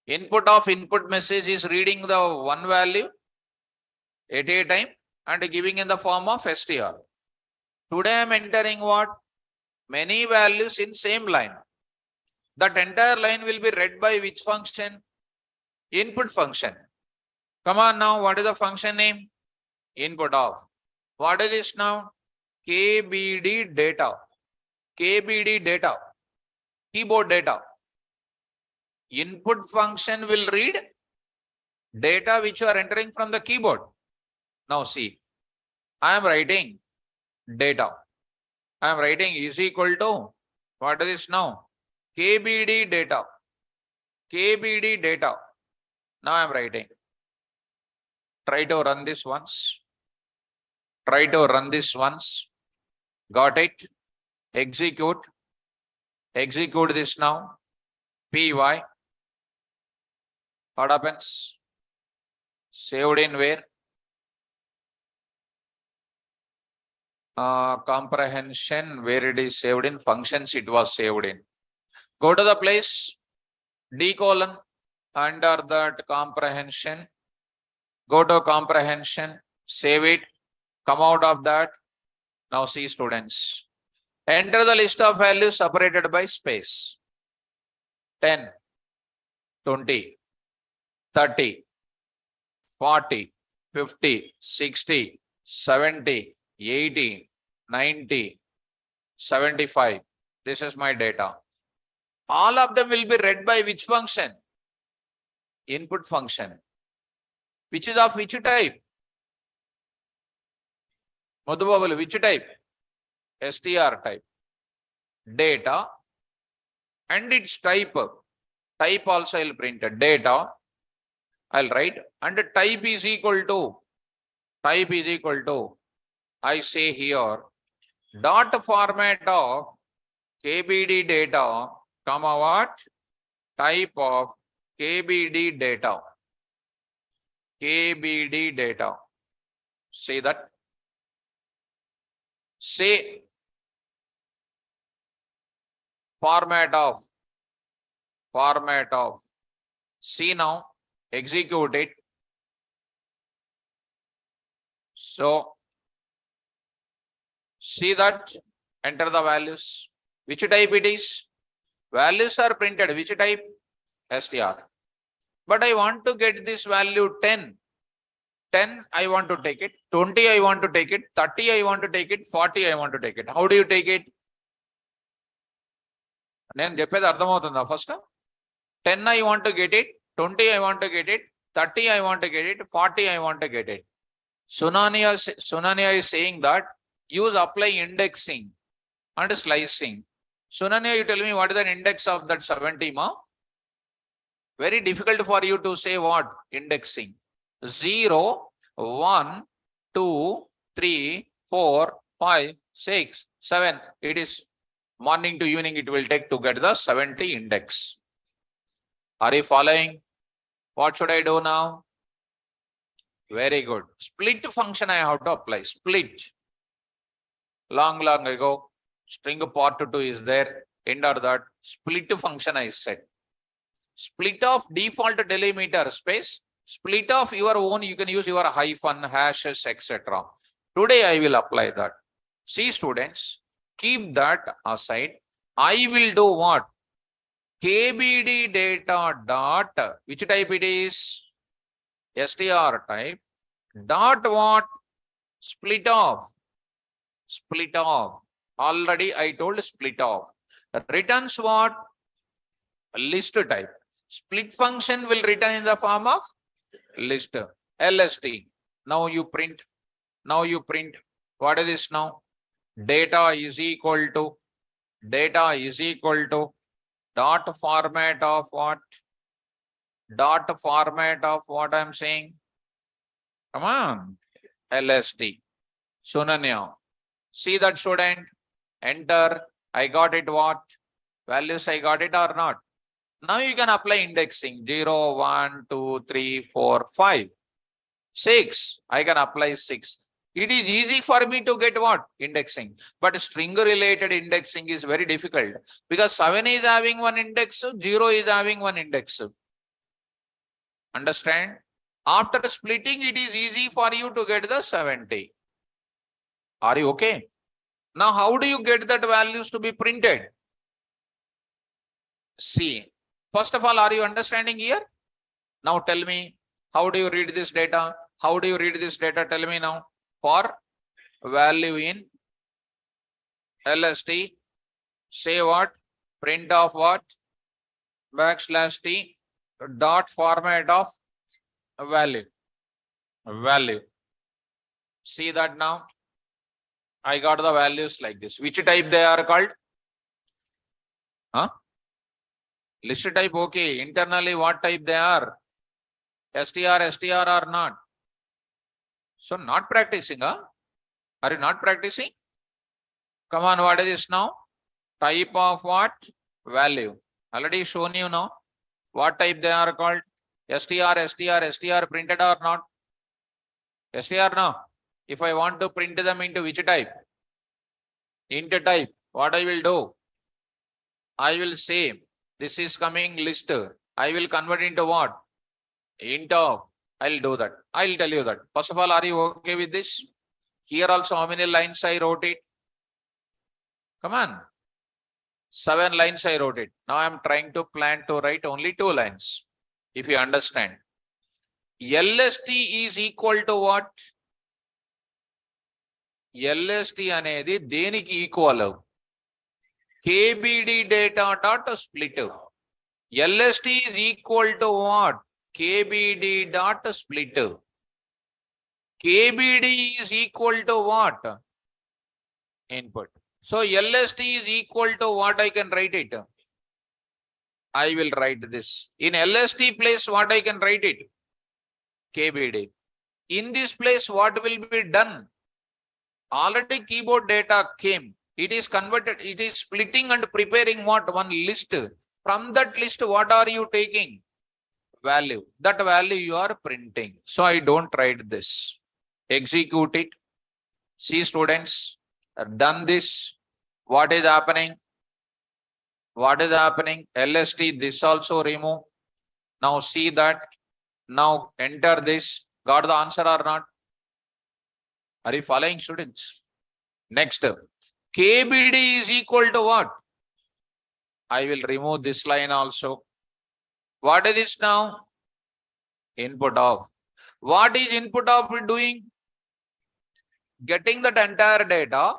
Input of input message is reading the one value at a time and giving in the form of str. Today I am entering what? Many values in same line. That entire line will be read by which function? Input function. Come on now, what is the function name? Input of. What is this now? KBD data. KBD data. Keyboard data. Input function will read data which you are entering from the keyboard. Now see, I am writing data. I am writing is equal to, what is this now? KBD data. KBD data. Now I am writing. Try to run this once. Try to run this once. Got it? Execute. Execute this now. PY. What happens? Saved in where? Comprehension, where it is saved in functions, it was saved in. Go to the place, D colon, under that comprehension, go to comprehension, save it, come out of that. Now see students, enter the list of values separated by space. 10, 20, 30, 40, 50, 60, 70, 80, 90, 75. This is my data. All of them will be read by which function? Input function. Which is of which type? Madhubabalu, which type? str type. Data and its type. Type also I'll print data. I'll write and type is equal to. Type is equal to. I say here dot format of KBD data, comma what? Type of KBD data. KBD data. See that? Say format of. See now, execute it. So see that, enter the values. Which type it is? Values are printed. Which type? str. But I want to get this value 10. 10 I want to take it. 20 I want to take it. 30 I want to take it. 40 I want to take it. How do you take it? నేను చెప్పేది అర్థమవుతుందా first? 10 I want to get it. 20 I want to get it. 30 I want to get it. 40 I want to get it. Sunanya is saying that use apply indexing and slicing. Sunanya, you tell me what is the index of that 70 ma? Very difficult for you to say what? Indexing. 0, 1, 2, 3, 4, 5, 6, 7. It is morning to evening it will take to get the 70 index. Are you following? What should I do now? Very good. Split function I have to apply. Split. Long ago, string part 2 is there. Enter that. Split function I said. Split of default delimiter space. Split of your own, you can use your hyphen, hashes, etc. Today I will apply that. See students, keep that aside. I will do what? KBD data dot, which type it is? str type. Dot what? Split off. Split off. Already I told split off. Returns what? List type. Split function will return in the form of list. LST. Now you print. Now you print. What is this now? Data is equal to. Data is equal to. Dot format of what? Dot format of what I am saying? Come on. LST. Sunanya. See that student? Enter. I got it what? Values I got it or not? Now you can apply indexing. 0, 1, 2, 3, 4, 5. 6. I can apply 6. It is easy for me to get what? Indexing. But string related indexing is very difficult because 7 is having one index, 0 is having one index. Understand? After splitting, it is easy for you to get the 70. Are you okay? Now, how do you get that values to be printed? See, first of all, are you understanding here? Now tell me, how do you read this data? How do you read this data? Tell me now. For value in LST, say what? Print of what? Backslash T dot format of value. Value. See that now? I got the values like this. Which type they are called? Huh? List type, okay. Internally, what type they are? STR or not? So not practicing, huh? Are you not practicing? Come on, what is this now? Type of what? Value. Already shown you now. What type they are called? STR printed or not? STR now. If I want to print them into which type? Int type. What I will do? I will say this is coming list. I will convert into what? Int of. I'll do that. I'll tell you that. First of all, are you okay with this? Here also, how many lines I wrote it? Come on. 7 lines I wrote it. Now I'm trying to plan to write only 2 lines. If you understand. LST is equal to what? LST అనేది దేనికి equal? KBD data dot split. LST is equal to what? KBD dot split. KBD is equal to what? Input. So LST is equal to what? I can write it. I will write this. In LST place, what I can write it? KBD. In this place, what will be done? Already keyboard data came. It is converted. It is splitting and preparing what? One list. From that list, what are you taking? Value. That value you are printing. So I don't write this. Execute it. See students, done this. What is happening? What is happening? LST, this also remove. Now see that. Now enter this. Got the answer or not? Are you following, students? Next. KBD is equal to what? I will remove this line also. What is this now? Input of. What is input of doing? Getting that entire data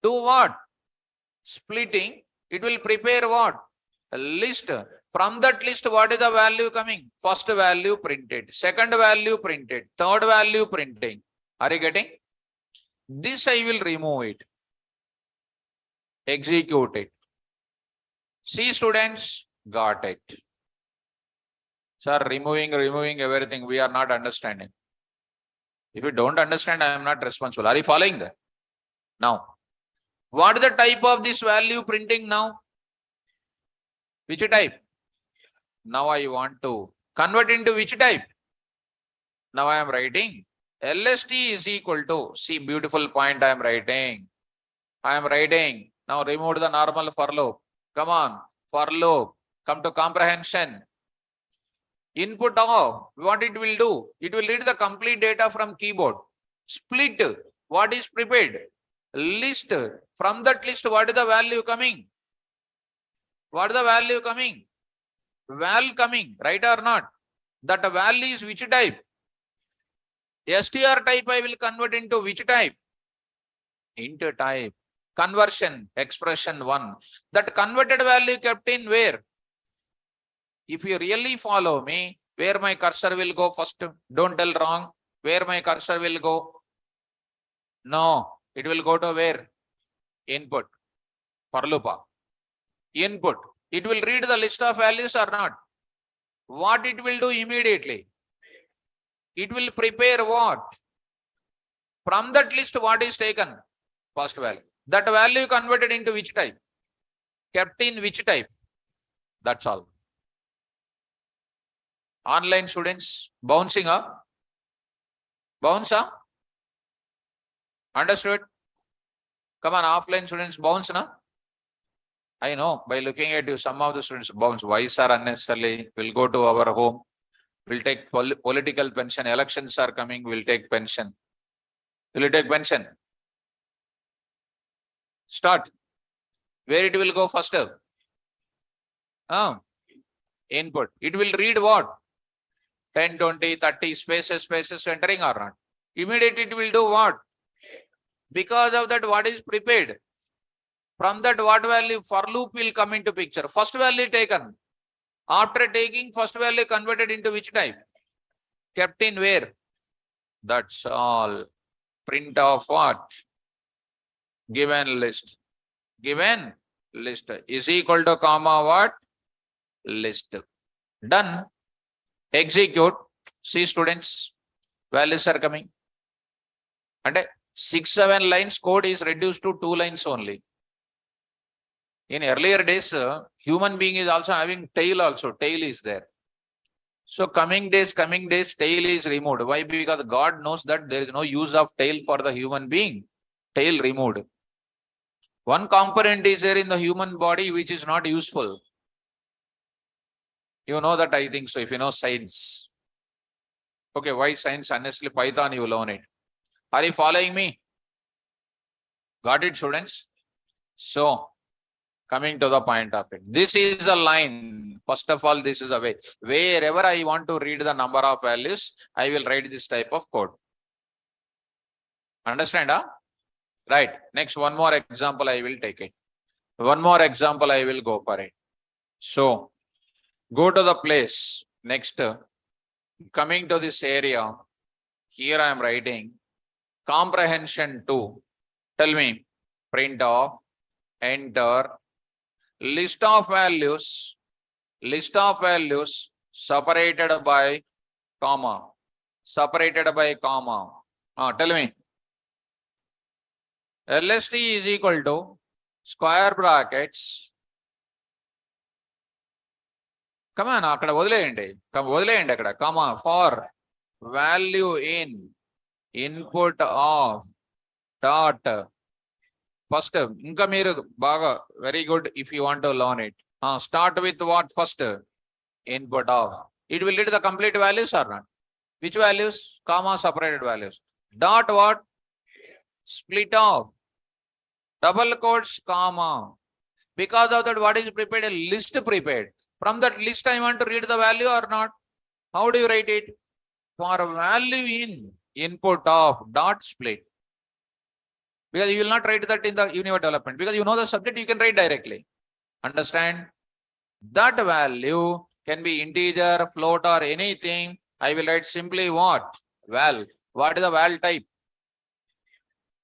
to what? Splitting. It will prepare what? A list. From that list, what is the value coming? First value printed. Second value printed. Third value printing. Are you getting? This I will remove it. Execute it. See students, got it. Sir, removing everything. We are not understanding. If you don't understand, I am not responsible. Are you following that? Now, what is the type of this value printing now? Which type? Now I want to convert into which type? Now I am writing LST is equal to, see beautiful point I am writing. Now remove the normal for loop. Come on, for loop. Come to comprehension. Input of, what it will do? It will read the complete data from keyboard. Split, what is prepared? List, from that list, what is the value coming? What is the value coming? Val coming, right or not? That value is which type? STR type I will convert into which type? Into type. Conversion, expression 1. That converted value kept in where? If you really follow me, where my cursor will go first? Don't tell wrong. Where my cursor will go? No, it will go to where? Input. For loop. Input. It will read the list of values or not? What it will do immediately? It will prepare what? From that list, what is taken? First value. That value converted into which type? Kept in which type? That's all. Online students, bouncing up. Bounce up. Understood? Come on, offline students bounce, na? I know, by looking at you, some of the students bounce. Why, sir, unnecessarily? We'll go to our home. We'll take political pension. Elections are coming. We'll take pension. Will you take pension? Start. Where it will go first? Input. It will read what? 10, 20, 30 spaces entering or not? Immediately it will do what? Because of that, what is prepared? From that, what value? For loop will come into picture. First value taken. After taking first value converted into which type? Kept in where? That's all. Print of what? Given list. Given list is equal to comma what? List. Done. Execute. See students, values are coming. And 6-7 lines code is reduced to 2 lines only. In earlier days, human being is also having tail also. Tail is there. So coming days, tail is removed. Why? Because God knows that there is no use of tail for the human being. Tail removed. One component is there in the human body which is not useful. You know that, I think so, if you know science. Okay, why science? Honestly, Python, you learn it. Are you following me? Got it, students? So, coming to the point of it. This is a line. First of all, this is a way. Wherever I want to read the number of values, I will write this type of code. Understand? Huh? Right. Next, one more example, I will take it. One more example, I will go for it. So, go to the place. Next, coming to this area, here I am writing comprehension 2. Tell me, print of, enter, list of values separated by comma. Tell me, LST is equal to square brackets. Come on, akkada వదిలేయండి. వదిలేయండి అక్కడ comma for value in input of dot. First, ఇంకా మీరు బాగా very good if you want to learn it. Start with what first? Input of. It will read the complete values or not? Which values? Comma separated values. Dot what? Split off. Double quotes, comma. Because of that, what is prepared? A list prepared. From that list, I want to read the value or not? How do you write it? For value in input of dot split. Because you will not write that in the univer development. Because you know the subject, you can write directly. Understand? That value can be integer, float, or anything. I will write simply what? Val. What is the val type?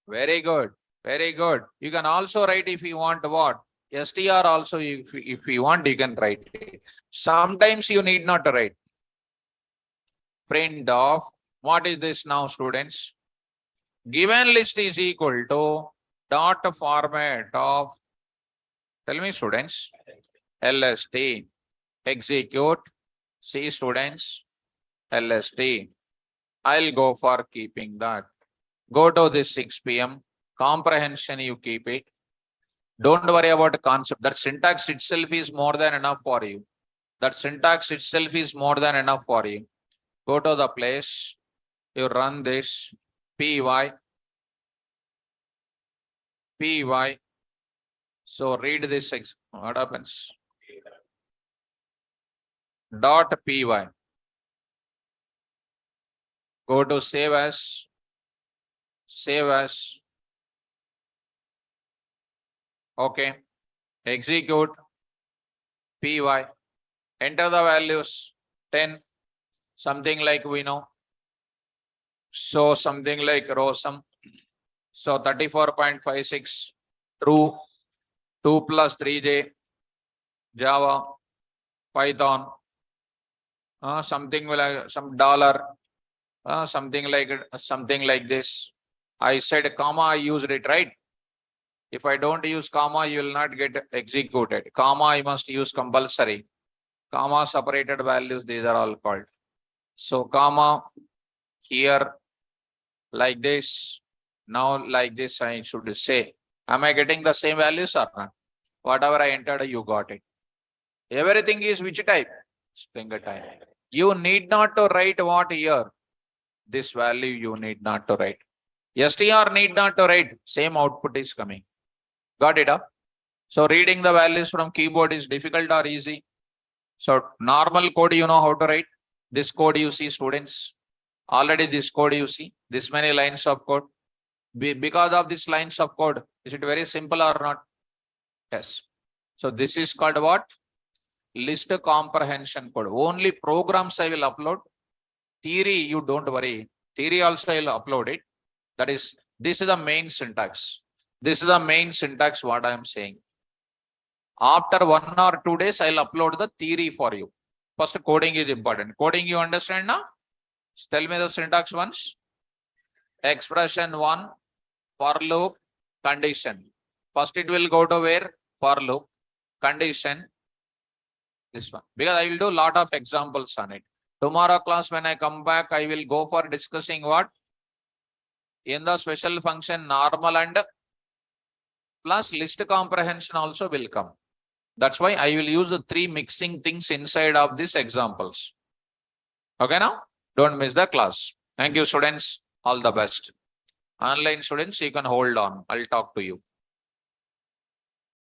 Very good. Very good. You can also write if you want what? STR also, if you want, you can write it. Sometimes you need not write. Print of, what is this now, students? Given list is equal to dot format of, tell me students, LST. Execute. See students, LST. I'll go for keeping that. Go to this 6 p.m. Comprehension, you keep it. Don't worry about the concept. That syntax itself is more than enough for you. That syntax itself is more than enough for you. Go to the place. You run this. Py. So read this. What happens? Dot py. Go to save as. Okay. Execute. Py. Enter the values. 10. Something like we know. So something like row sum. So 34.56. True. 2 plus 3j. Java. Python. Something like some dollar. Something like this. I said comma, I used it, right? If I don't use comma, you will not get executed. Comma, I must use compulsory. Comma separated values, these are all called. So comma here like this. Now like this, I should say, am I getting the same values or not? Whatever I entered, you got it. Everything is which type? String type. You need not to write what here. This value you need not to write. STR need not to write. Same output is coming. Got it? Huh? So reading the values from keyboard is difficult or easy? So normal code you know how to write. This code you see, students. Already this code you see. This many lines of code. Because of these lines of code, is it very simple or not? Yes. So this is called what? List comprehension code. Only programs I will upload. Theory, you don't worry. Theory also I will upload it. That is, this is the main syntax. This is the main syntax what I am saying. After 1 or 2 days, I'll upload the theory for you. First, coding is important. Coding you understand now? Tell me the syntax once. Expression 1, for loop, condition. First it will go to where? For loop, condition. This one. Because I will do lot of examples on it. Tomorrow class when I come back, I will go for discussing what? In the special function normal and plus list comprehension also will come. That's why I will use the 3 mixing things inside of these examples. Okay now? Don't miss the class. Thank you students. All the best. Online students, you can hold on. I'll talk to you.